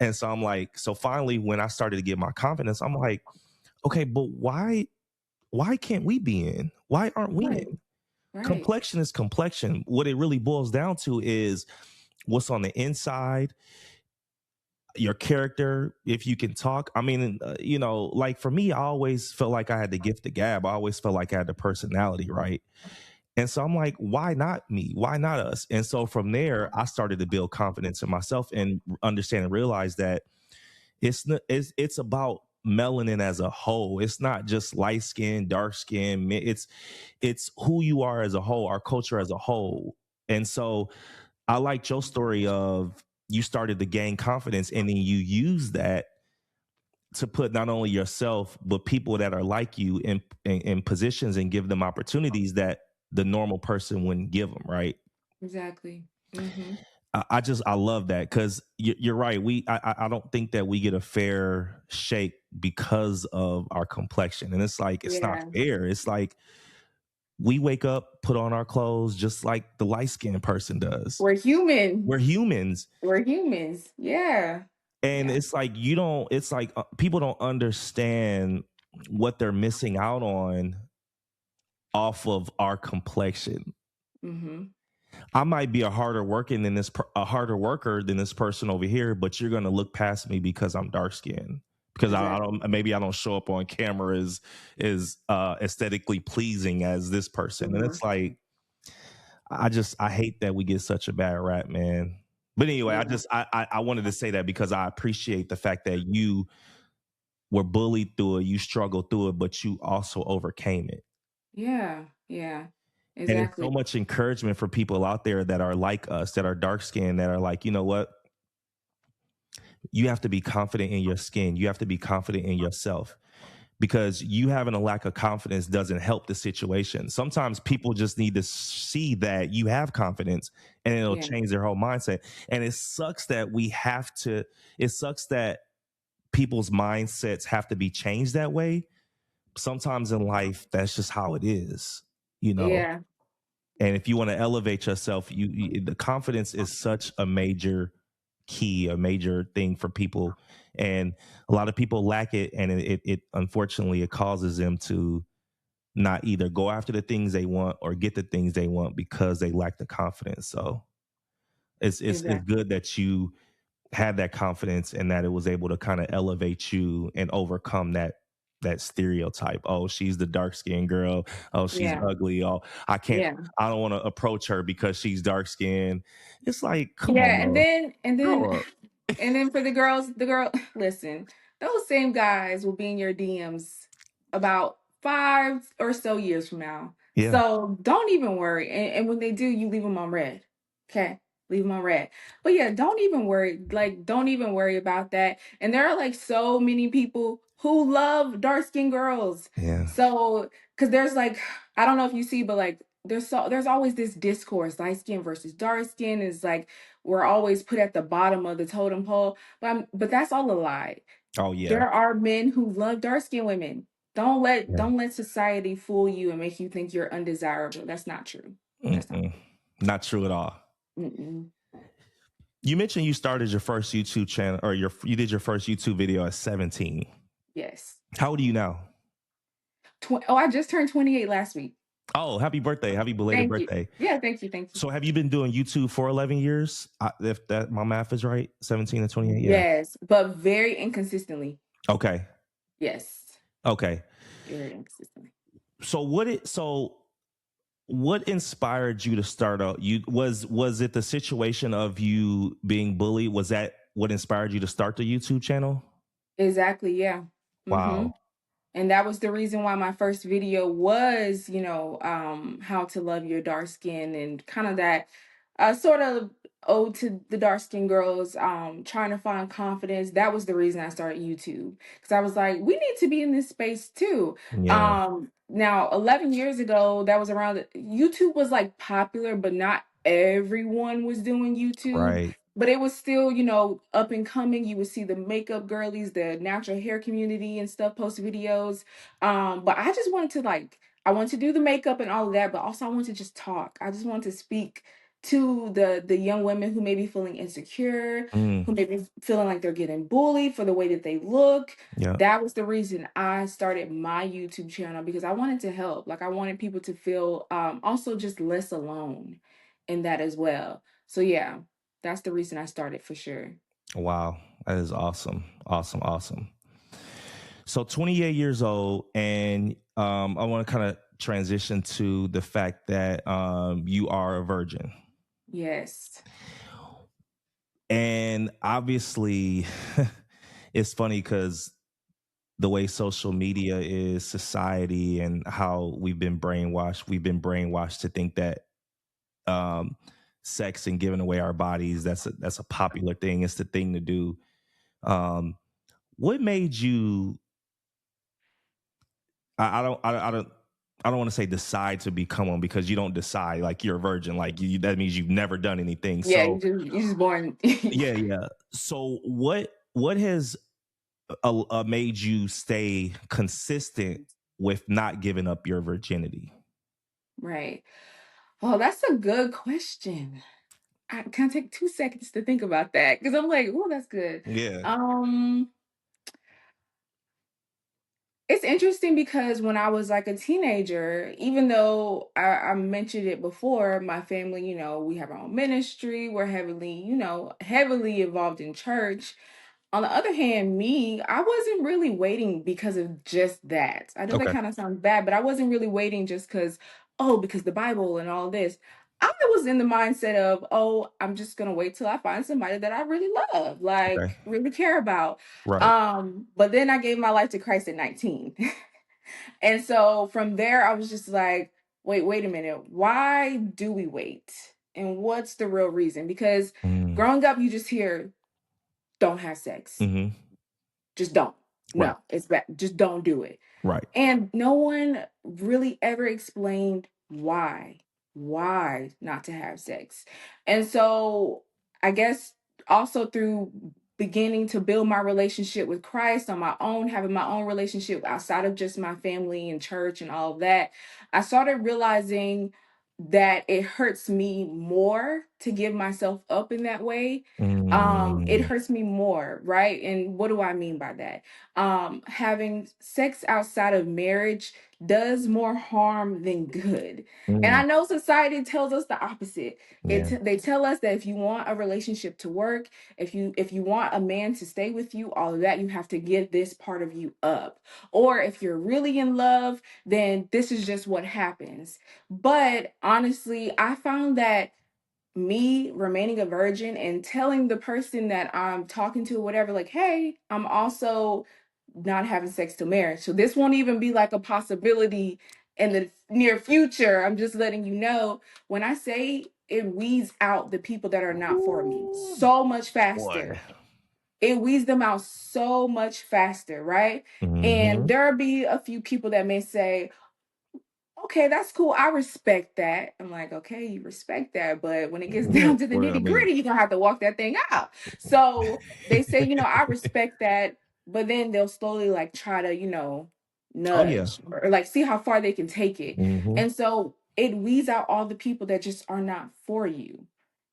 And so I'm like, so finally when I started to get my confidence, I'm like, okay, but why can't we be in? Why aren't we Right. in? Right. Complexion is complexion. What it really boils down to is what's on the inside, your character, if you can talk. I mean, like for me, I always felt like I had the gift of gab. I always felt like I had the personality, right? And so I'm like, why not me? Why not us? And so from there, I started to build confidence in myself and understand and realize that it's about melanin as a whole. It's not just light skin, dark skin. It's who you are as a whole, our culture as a whole. And so I liked your story of you started to gain confidence and then you use that to put not only yourself but people that are like you in positions and give them opportunities that the normal person wouldn't give them, right? Exactly. Mm-hmm. I love that because you're right. I don't think that we get a fair shake because of our complexion, and it's like it's not Yeah. fair. It's like we wake up, put on our clothes just like the light skinned person does. We're human. We're humans. We're humans. Yeah. And Yeah. it's like you don't. It's like people don't understand what they're missing out on off of our complexion. Mm-hmm. I might be a harder worker than this person over here, but you're gonna look past me because I'm dark skinned. Because I Exactly. don't maybe I don't show up on camera as aesthetically pleasing as this person. And Mm-hmm. it's like I hate that we get such a bad rap, man. But anyway, Yeah. I wanted to say that because I appreciate the fact that you were bullied through it, you struggled through it, but you also overcame it. Yeah. Yeah. And it's so Exactly. much encouragement for people out there that are like us, that are dark skinned, that are like, you know what? You have to be confident in your skin. You have to be confident in yourself because you having a lack of confidence doesn't help the situation. Sometimes people just need to see that you have confidence and it'll Yeah. change their whole mindset. And it sucks that people's mindsets have to be changed that way. sometimes in life, that's just how it is, you know. Yeah. And if you want to elevate yourself, the confidence is such a major key, a major thing for people, and a lot of people lack it, and it unfortunately it causes them to not either go after the things they want or get the things they want because they lack the confidence. So it's Exactly. good that you had that confidence and that it was able to kind of elevate you and overcome that stereotype. Oh, she's the dark skinned girl. Oh, she's Yeah. ugly. Oh, Yeah. I don't want to approach her because she's dark skinned. It's like, come on, Yeah, bro. Grow up. and then for the girls, listen, those same guys will be in your DMs about 5 or so years from now. Yeah. So don't even worry. And when they do, you leave them on red. Okay. Leave them on red. But yeah, don't even worry. Like, don't even worry about that. And there are like so many people who love dark skinned girls. Yeah. So, because there's like, I don't know if you see, but like, there's always this discourse, light skin versus dark skin is like we're always put at the bottom of the totem pole. But that's all a lie. Oh yeah. There are men who love dark skinned women. Yeah. Don't let society fool you and make you think you're undesirable. That's not true. That's not. Mm-mm. Not true at all. Mm-mm. You mentioned you started your first YouTube channel, or you did your first YouTube video at 17. Yes. How old are you now? I just turned 28 last week. Oh, happy birthday. Happy belated Thank you. birthday. Yeah, thank you. Thank you. So have you been doing YouTube for 11 years? If that my math is right, 17 to 28. Yeah. Yes, but very inconsistently. Okay. Yes. Okay. Very inconsistently. So what inspired you to start out? Was it the situation of you being bullied? Was that what inspired you to start the YouTube channel? Exactly. Yeah. Mm-hmm. Wow. And that was the reason why my first video was, how to love your dark skin and kind of that sort of ode to the dark skinned girls, trying to find confidence. That was the reason I started YouTube. Because I was like, we need to be in this space too. Yeah. Now 11 years ago, that was around YouTube was like popular, but not everyone was doing YouTube. Right. But it was still, up and coming. You would see the makeup girlies, the natural hair community and stuff post videos. But I just wanted to I wanted to do the makeup and all of that, but also I wanted to just talk. I just wanted to speak to the young women who may be feeling insecure, Mm, who may be feeling like they're getting bullied for the way that they look. yeah. That was the reason I started my YouTube channel because I wanted to help. Like I wanted people to feel also just less alone in that as well. So yeah, that's the reason I started for sure. Wow. That is awesome. Awesome. Awesome. So 28 years old, and I want to kind of transition to the fact that you are a virgin. Yes. And obviously, it's funny because the way social media is, society, and how we've been brainwashed to think that um, sex and giving away our bodies, that's a popular thing. It's the thing to do. Um, what made you I don't want to say decide to become one, because you don't decide, like you're a virgin, like that means you've never done anything. Yeah, So you just born. yeah, yeah. So what has made you stay consistent with not giving up your virginity? Right. Oh, that's a good question. I can take 2 seconds to think about that because I'm like, oh, that's good. Yeah. Um, it's interesting because when I was like a teenager, even though I mentioned it before, my family, we have our own ministry, we're heavily, heavily involved in church. On the other hand, I wasn't really waiting because of just that. I know that Okay. kind of sounds bad, but I wasn't really waiting just because the Bible and all this. I was in the mindset of, oh, I'm just gonna wait till I find somebody that I really love, Okay. like really care about. Right. But then I gave my life to Christ at 19. And so from there, I was just like, wait a minute. Why do we wait? And what's the real reason? Because Mm, growing up, you just hear, don't have sex. hmm. Just don't. Right. No, it's bad. Just don't do it. Right. And no one really ever explained why not to have sex. And so I guess also through beginning to build my relationship with Christ on my own, having my own relationship outside of just my family and church and all of that, I started realizing that it hurts me more to give myself up in that way. It Mm, hurts me more, right? And what do I mean by that? Having sex outside of marriage does more harm than good. And I mm, know society tells us the opposite. yeah. They tell us that if you want a relationship to work, if you want a man to stay with you, all of that, you have to give this part of you up. Or if you're really in love, then this is just what happens. But honestly, I found that me remaining a virgin and telling the person that I'm talking to, or whatever, like, hey, I'm also not having sex till marriage. So this won't even be like a possibility in the near future. I'm just letting you know, when I say it weeds out the people that are not for me Ooh, so much boy. faster. It weeds them out so much faster, right? And Mm-hmm. there'll be a few people that may say, okay, that's cool. I respect that. I'm like, okay, you respect that. But when it gets Yeah. down to the Well, I nitty mean, gritty, you're going to have to walk that thing out. So they say, I respect that. But then they'll slowly like try to, oh yeah. nudge or like see how far they can take it. Mm-hmm. And so it weeds out all the people that just are not for you.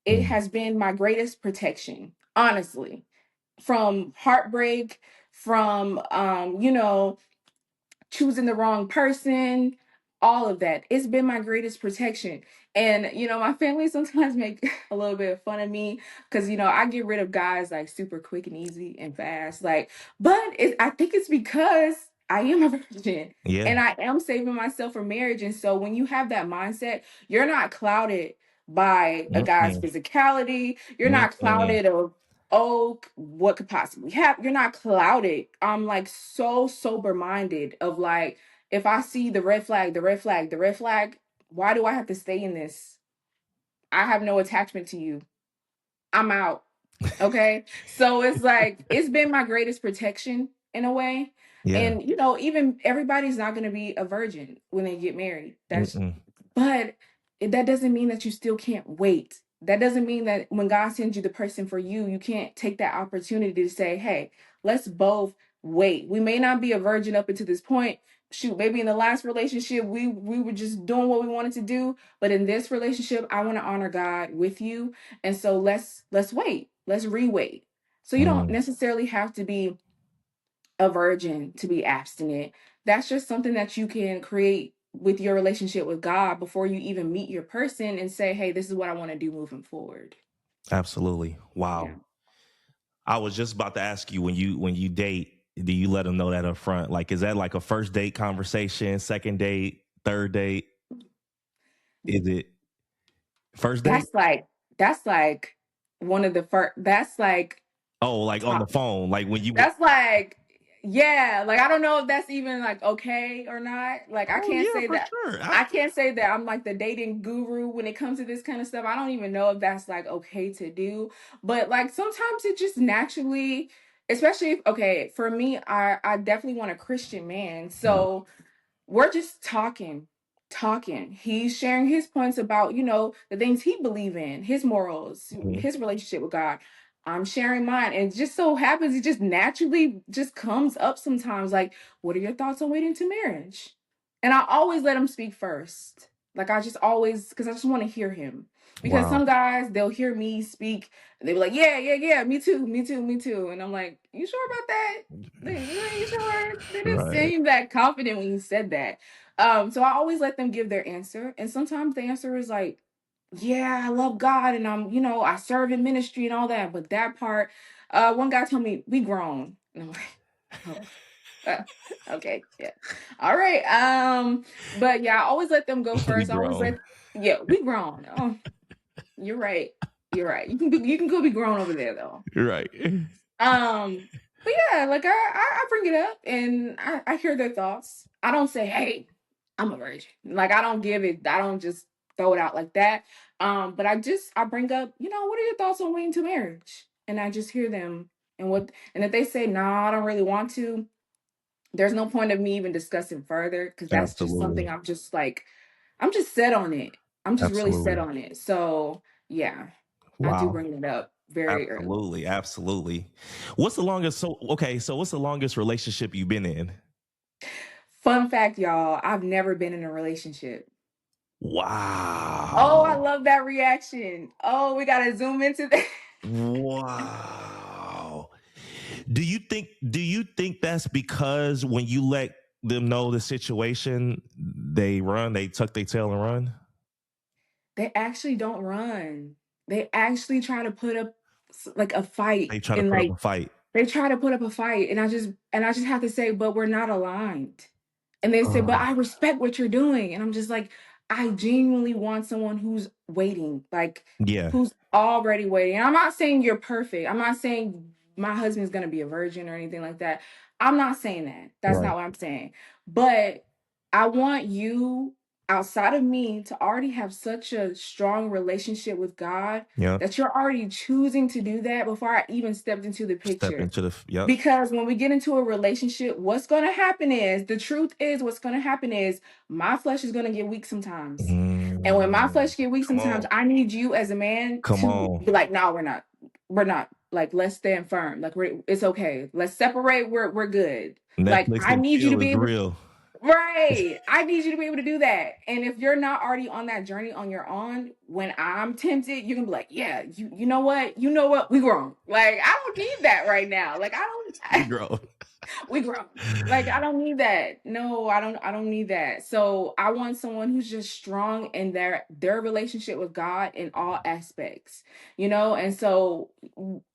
It Mm, has been my greatest protection, honestly, from heartbreak, from, choosing the wrong person, all of that. It's been my greatest protection. And, my family sometimes make a little bit of fun of me because, I get rid of guys like super quick and easy and fast. Like, but I think it's because I am a virgin yeah. and I am saving myself for marriage. And so when you have that mindset, you're not clouded by a guy's Mm-mm. physicality. You're not Mm-mm. clouded of, oh, what could possibly happen? You're not clouded. I'm like so sober minded of like, if I see the red flag, the red flag, the red flag, why do I have to stay in this? I have no attachment to you. I'm out. Okay. So it's like, it's been my greatest protection in a way. Yeah. And, even everybody's not going to be a virgin when they get married. Mm-mm. But that doesn't mean that you still can't wait. That doesn't mean that when God sends you the person for you, you can't take that opportunity to say, hey, let's both wait. We may not be a virgin up until this point. Shoot, maybe in the last relationship, we were just doing what we wanted to do. But in this relationship, I want to honor God with you. And so let's wait. Let's re-wait. So you don't Mm, necessarily have to be a virgin to be abstinent. That's just something that you can create with your relationship with God before you even meet your person and say, hey, this is what I want to do moving forward. absolutely. Yeah. Wow. I was just about to ask you, when you date, do you let them know that up front? Like, is that like a first date conversation, second date, third date? Is it first date? That's like one of the first, that's like Oh, like on the top. phone, like when you would. That's like, yeah, like I don't know if that's even like okay or not. Like I Oh can't yeah, say for that. sure. I can't say that I'm like the dating guru when it comes to this kind of stuff. I don't even know if that's like okay to do. But like sometimes it just naturally, especially if, okay, for me, I definitely want a Christian man. So we're just talking. He's sharing his points about, the things he believe in, his morals, Mhm. his relationship with God. I'm sharing mine. And it just so happens it just naturally just comes up sometimes. Like, what are your thoughts on waiting to marriage? And I always let him speak first. Like I just always, because I just want to hear him. Because Wow. some guys, they'll hear me speak and they be like, yeah, yeah, yeah, me too, me too, me too. And I'm like, you sure about that? You sure? They didn't Right. seem that confident when you said that. So I always let them give their answer. And sometimes the answer is like, yeah, I love God and I serve in ministry and all that. But that part, one guy told me, we grown. And I'm like, oh, uh, okay, yeah. All right. But yeah, I always let them go We first. I always grown. yeah, we grown. Oh, you're right. You're right. You can go be grown over there though. Right. But yeah, like I bring it up and I hear their thoughts. I don't say, hey, I'm a virgin. Like I don't just throw it out like that. But I bring up, what are your thoughts on waiting to marriage? And I just hear them and if they say, nah, I don't really want to, there's no point of me even discussing further because that's just something Absolutely. I'm just set on it. I'm just really set Absolutely. on it. So yeah, I do Wow. bring it up. very early. Absolutely, absolutely. What's the longest? So what's the longest relationship you've been in? Fun fact, y'all, I've never been in a relationship. Oh, I Wow. love that reaction. Oh, we gotta zoom into that. Wow. Do you think that's because when you let them know the situation, they tuck their tail and run? They actually don't run. They actually try to put up like a fight They try to and put up like a fight. they try to put up a fight, and I just have to say, but we're not aligned. And they say, but Oh, I respect what you're doing. And I'm just like, I genuinely want someone who's waiting, like yeah, who's already waiting. And I'm not saying you're perfect. I'm not saying my husband's gonna be a virgin or anything like that. I'm not saying that. That's right. not what I'm saying. But I want you outside of me to already have such a strong relationship with God Yep. that you're already choosing to do that before I even stepped into the Step picture. into the yep. Because when we get into a relationship, what's going to happen is the truth is what's going to happen is my flesh is going to get weak sometimes. And when my Mm, flesh get weak come sometimes, on. I need you as a man Come to on. be like, no, we're not. We're not. Like, let's stand firm. Like, it's okay. Let's separate. We're good. Like, Netflix I and need you to chill be is able. real. Right. I need you to be able to do that. And if you're not already on that journey on your own, when I'm tempted, you can be like, yeah, you know what? You know what? We grown. Like, I don't need that right now. Like, I We don't grow. we grown. Like, I don't need that. No, I don't need that. So I want someone who's just strong in their relationship with God in all aspects, and so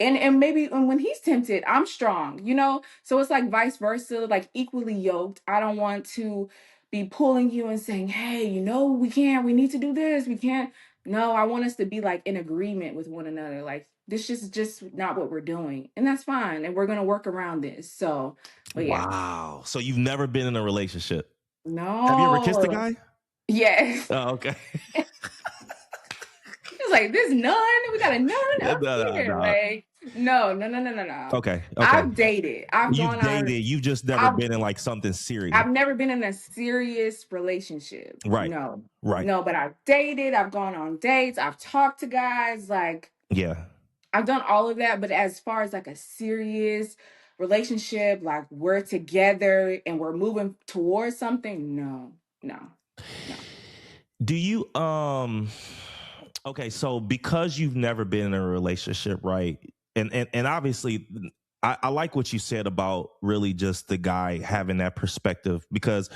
and maybe when he's tempted, I'm strong. So it's like vice versa, like equally yoked. I don't want to be pulling you and saying, hey, we need to do this, we can't. No, I want us to be like in agreement with one another. Like, this is just not what we're doing, and that's fine, and we're going to work around this. So, but yeah. Wow. So you've never been in a relationship? Have you ever kissed a No. guy? Yes. Oh, okay. It's like, this nun, we got a nun No, up no, here. no. Like, no, no, no, no, no, no. Okay. Okay. I've dated. I've You've gone on. dated. You've just never I've been in like something serious. I've never been in a serious relationship. Right. No. Right. No, but I've dated, I've gone on dates, I've talked to guys, like Yeah. I've done all of that, but as far as like a serious relationship, like we're together and we're moving towards something, no, no, no. Do you okay, so because you've never been in a relationship, right? And obviously I like what you said about really just the guy having that perspective, because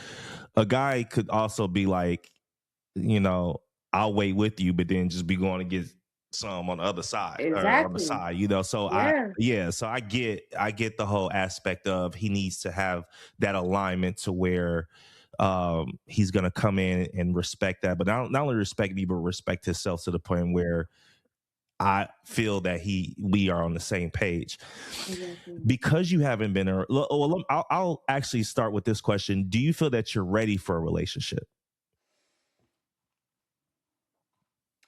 a guy could also be like, you know, I'll wait with you, but then just be going to get some on the other side or on the Exactly. side. So Yeah. so I get the whole aspect of he needs to have that alignment to where he's gonna come in and respect that, but not only respect me, but respect himself to the point where I feel that we are on the same page. Exactly. Because you haven't been I'll actually start with this question. Do you feel that you're ready for a relationship?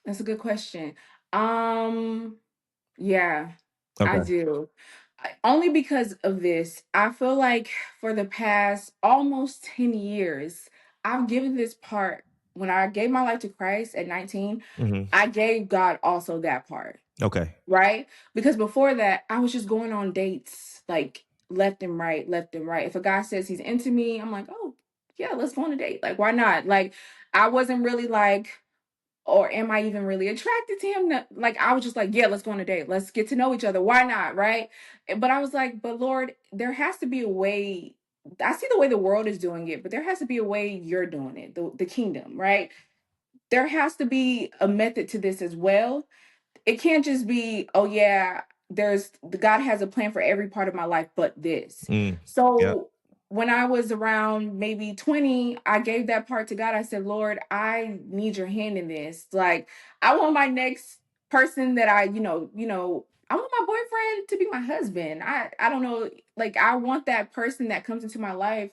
That's a good question. Um, yeah, I Okay. do. Only because of this, I feel like for the past almost 10 years, I've given this part. When I gave my life to Christ at 19, Hmm. I gave God also that part, Okay. right? Because before that, I was just going on dates like left and right, left and right. If a guy says he's into me, I'm like, oh, yeah, let's go on a date. Like, why not? Like, I wasn't really like, or am I even really attracted to him? Like, I was just like, yeah, let's go on a date. Let's get to know each other. Why not? Right. But I was like, but Lord, there has to be a way. I see the way the world is doing it, but there has to be a way you're doing it, the kingdom, right? There has to be a method to this as well. It can't just be, oh yeah, there's the God has a plan for every part of my life but this. Mm. Yep. So when I was around maybe 20, I gave that part to God. I said, Lord, I need your hand in this. Like, I want my next person that I want my boyfriend to be my husband. I don't know, like I want that person that comes into my life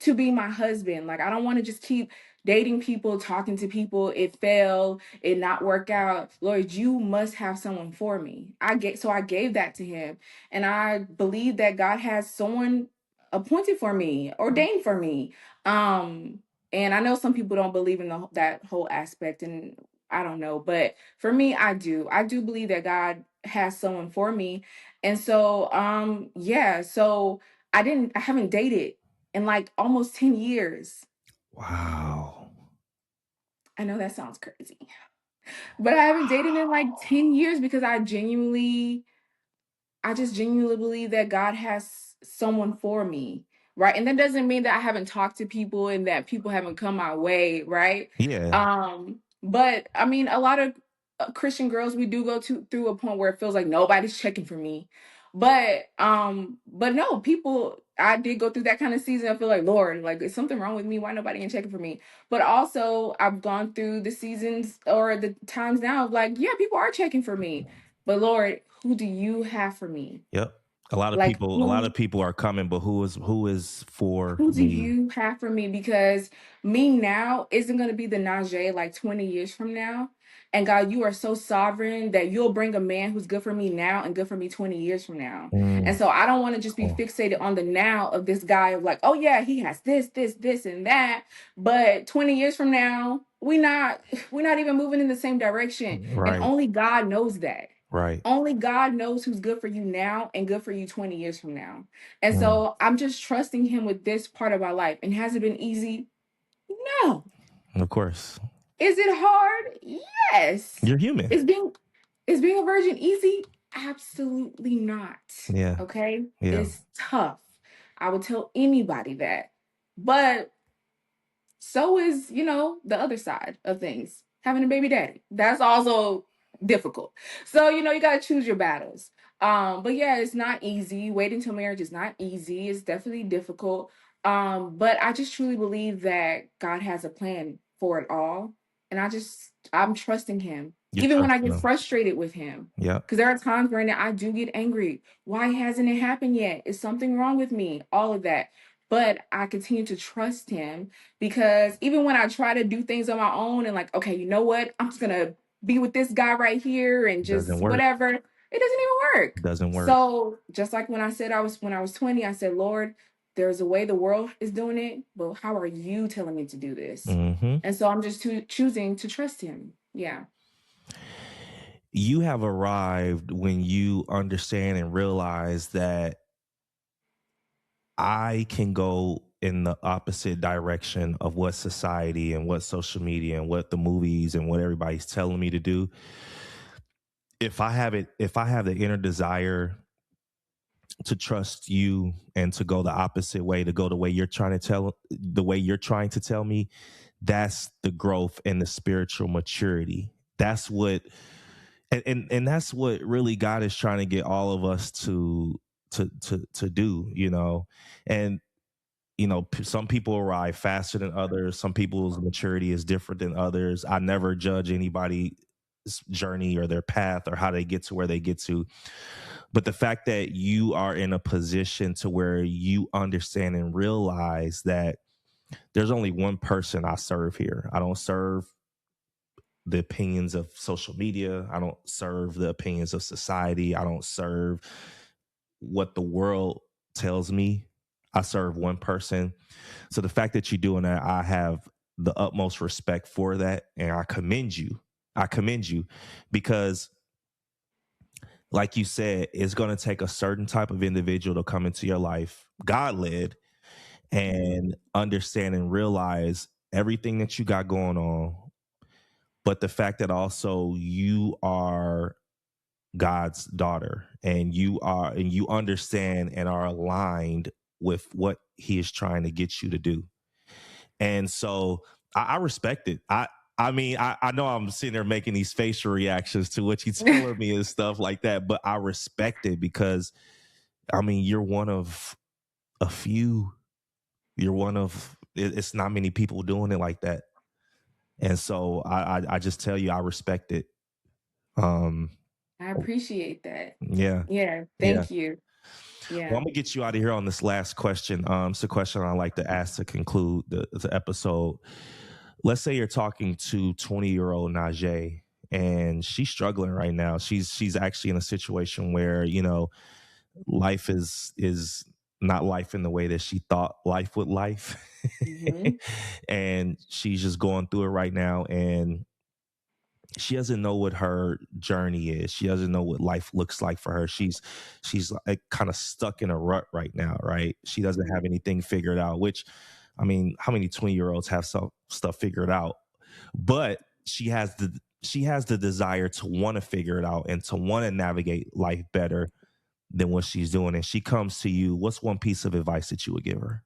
to be my husband. Like, I don't want to just keep dating people, talking to people, it fail, it not work out. Lord, you must have someone for me. I gave that to him. And I believe that God has someone appointed for me, ordained for me. Um, and I know some people don't believe in that whole aspect, and I don't know, but for me, I do. I do believe that God has someone for me. And so yeah, so I haven't dated in like almost 10 years. Wow. I know that sounds crazy, but I haven't dated in like 10 years because I just genuinely believe that God has someone for me, right? And that doesn't mean that I haven't talked to people and that people haven't come my way, right? Yeah. But I mean, a lot of Christian girls, we do go to through a point where it feels like nobody's checking for me. But no, people, I did go through that kind of season. I feel like, Lord, like, is something wrong with me? Why nobody ain't checking for me? But also, I've gone through the seasons or the times now of like, yeah, people are checking for me. But Lord, who do you have for me? Yep. Like A lot of people are coming, but who is for who do me? you have for me? Because me now isn't going to be the Najae like 20 years from now. And God, you are so sovereign that you'll bring a man who's good for me now and good for me 20 years from now. And Mm. so I don't want to just be Oh, fixated on the now of this guy of like, oh yeah, he has this, and that. But 20 years from now, we're not even moving in the same direction. And right, only God knows that. right. Only God knows who's good for you now and good for you 20 years from now. And Mm. so I'm just trusting him with this part of my life. And has it been easy? No. Of course. Is it hard? Yes. You're human. Is being a virgin easy? Absolutely not. Yeah. Okay? Yeah. It's tough. I would tell anybody that. But so is, the other side of things. Having a baby daddy. That's also difficult. So, you got to choose your battles. But yeah, it's not easy. Waiting till marriage is not easy. It's definitely difficult. But I just truly believe that God has a plan for it all. And I'm trusting him. You Even when trust I get them. frustrated with him. Yeah. Because there are times where I do get angry. Why hasn't it happened yet? Is something wrong with me? All of that. But I continue to trust him because even when I try to do things on my own and like, okay, you know what? I'm just gonna be with this guy right here and Doesn't just work. whatever. It doesn't even work. Doesn't work. So just like when I said when I was 20, I said, Lord, there's a way the world is doing it, but how are you telling me to do this? Mm-hmm. And so I'm just choosing to trust him. Yeah. You have arrived when you understand and realize that I can go in the opposite direction of what society and what social media and what the movies and what everybody's telling me to do. If I have the inner desire to trust you and to go the opposite way, to go the way you're trying to tell me, that's the growth and the spiritual maturity. That's what and that's what really God is trying to get all of us to do, and some people arrive faster than others. Some people's maturity is different than others. I never judge anybody's journey or their path or how they get to where they get to. But the fact that you are in a position to where you understand and realize that there's only one person I serve here. I don't serve the opinions of social media. I don't serve the opinions of society. I don't serve what the world tells me. I serve one person. So the fact that you're doing that, I have the utmost respect for that. And I commend you. I commend you because, like you said, it's going to take a certain type of individual to come into your life, God led, and understand and realize everything that you got going on. But the fact that also you are God's daughter and you understand and are aligned with what he is trying to get you to do. And so I respect it. I mean, I know I'm sitting there making these facial reactions to what you're telling me and stuff like that, but I respect it because I mean, you're one of a few. You're one of it's not many people doing it like that. And so I just tell you I respect it. Um I appreciate that. yeah. Yeah. Yeah. Thank you. Well, Yeah. I'm gonna get you out of here on this last question. It's a question I like to ask to conclude the episode. Let's say you're talking to 20-year-old Najae, and she's struggling right now. She's actually in a situation where life is not life in the way that she thought life would life, Hmm. and she's just going through it right now. And she doesn't know what her journey is. She doesn't know what life looks like for her. She's like kind of stuck in a rut right now, right? She doesn't have anything figured out, which I mean, how many 20-year-olds have some stuff figured out? But she has the desire to want to figure it out and to want to navigate life better than what she's doing. And she comes to you. What's one piece of advice that you would give her?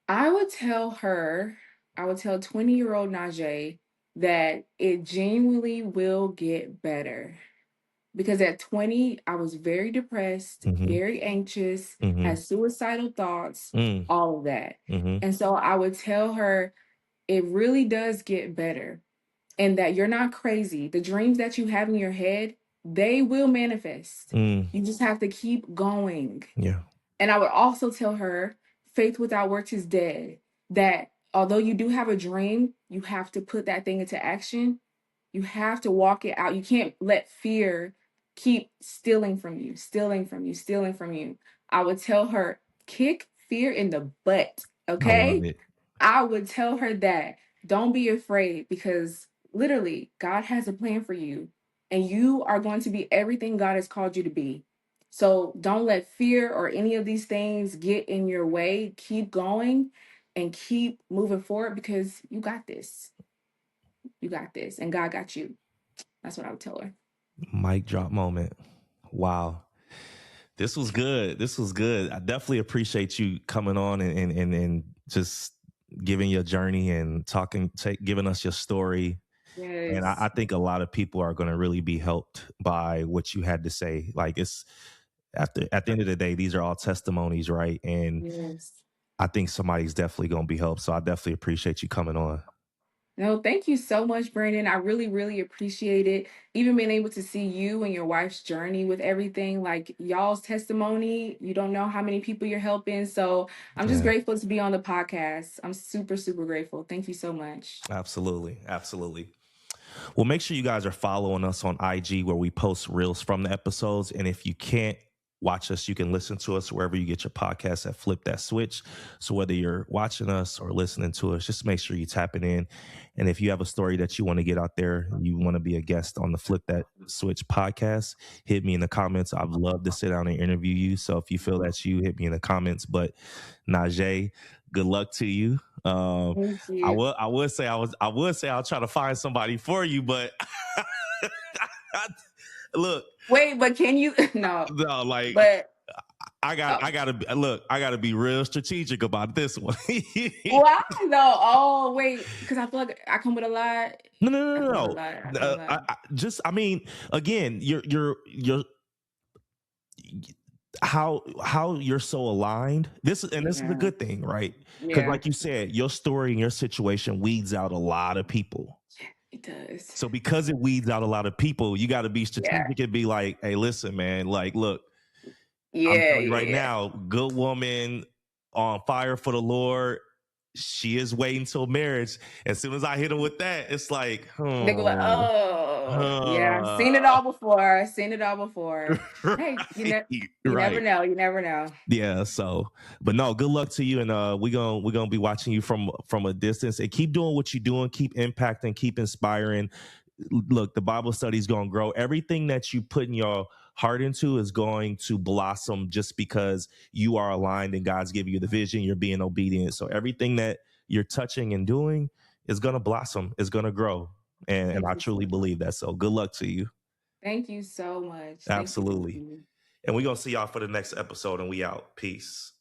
I would tell her, I would tell 20-year-old Najae that it genuinely will get better. Because at 20, I was very depressed, Mm-hmm. very anxious, Mm-hmm. had suicidal thoughts, Mm, all of that. mm-hmm. And so I would tell her it really does get better and that you're not crazy. The dreams that you have in your head, they will manifest. Mm, You just have to keep going. yeah. And I would also tell her faith without works is dead. That although you do have a dream, you have to put that thing into action. You have to walk it out. You can't let fear keep stealing from you, stealing from you, stealing from you. I would tell her, kick fear in the butt. I love Okay. it. I would tell her that. Don't be afraid because literally, God has a plan for you and you are going to be everything God has called you to be. So don't let fear or any of these things get in your way. Keep going and keep moving forward because you got this. You got this, and God got you. That's what I would tell her. Mic drop moment. Wow. This was good. This was good. I definitely appreciate you coming on and just giving your journey and giving us your story. And I Yes. think a lot of people are going to really be helped by what you had to say. Like it's at the end of the day, these are all testimonies, right? And Yes. I think somebody's definitely going to be helped. So I definitely appreciate you coming on. No, thank you so much, Brandon. I really, really appreciate it. Even being able to see you and your wife's journey with everything, like y'all's testimony, you don't know how many people you're helping. So I'm just Yeah. grateful to be on the podcast. I'm super, super grateful. Thank you so much. Absolutely. Absolutely. Well, make sure you guys are following us on IG where we post reels from the episodes. And if you can't watch us, you can listen to us wherever you get your podcasts at Flip That Switch. So whether you're watching us or listening to us, just make sure you tap it in. And if you have a story that you want to get out there, you want to be a guest on the Flip That Switch podcast, hit me in the comments. I'd love to sit down and interview you. So if you feel that's you, hit me in the comments. But Najae, good luck to you. Thank you. I would say I'll try to find somebody for you, but look, Wait, but can you? No, no, like but I gotta look, I gotta be real strategic about this one. why though? Oh, wait, because I feel like I come with a lot. No, no, I no, come with a no. lot. I come with a lot. I mean, again, you're how you're so aligned. This is a Yeah. good thing, right? Because Yeah. like you said, your story and your situation weeds out a lot of people. It does. So because it weeds out a lot of people, you got to be Yeah. strategic and be like, hey, listen, man, like, look, I'm Yeah. telling you right Yeah. now, good woman on fire for the Lord. She is waiting till marriage. As soon as I hit him with that, it's like, They go like, oh, oh, yeah. Seen it all before. Seen it all before. Hey, right, you never right. know. You never know. Yeah, so but no, good luck to you. And we're gonna be watching you from a distance and keep doing what you're doing, keep impacting, keep inspiring. Look, the Bible study is gonna grow. Everything that you put in your heart into is going to blossom just because you are aligned and God's giving you the vision, you're being obedient. So everything that you're touching and doing is gonna blossom, is gonna grow. And Thank I you so truly much. believe that. So good luck to you. Thank you so much. Thank you. Thank Absolutely. you. And we're gonna see y'all for the next episode and we out. Peace.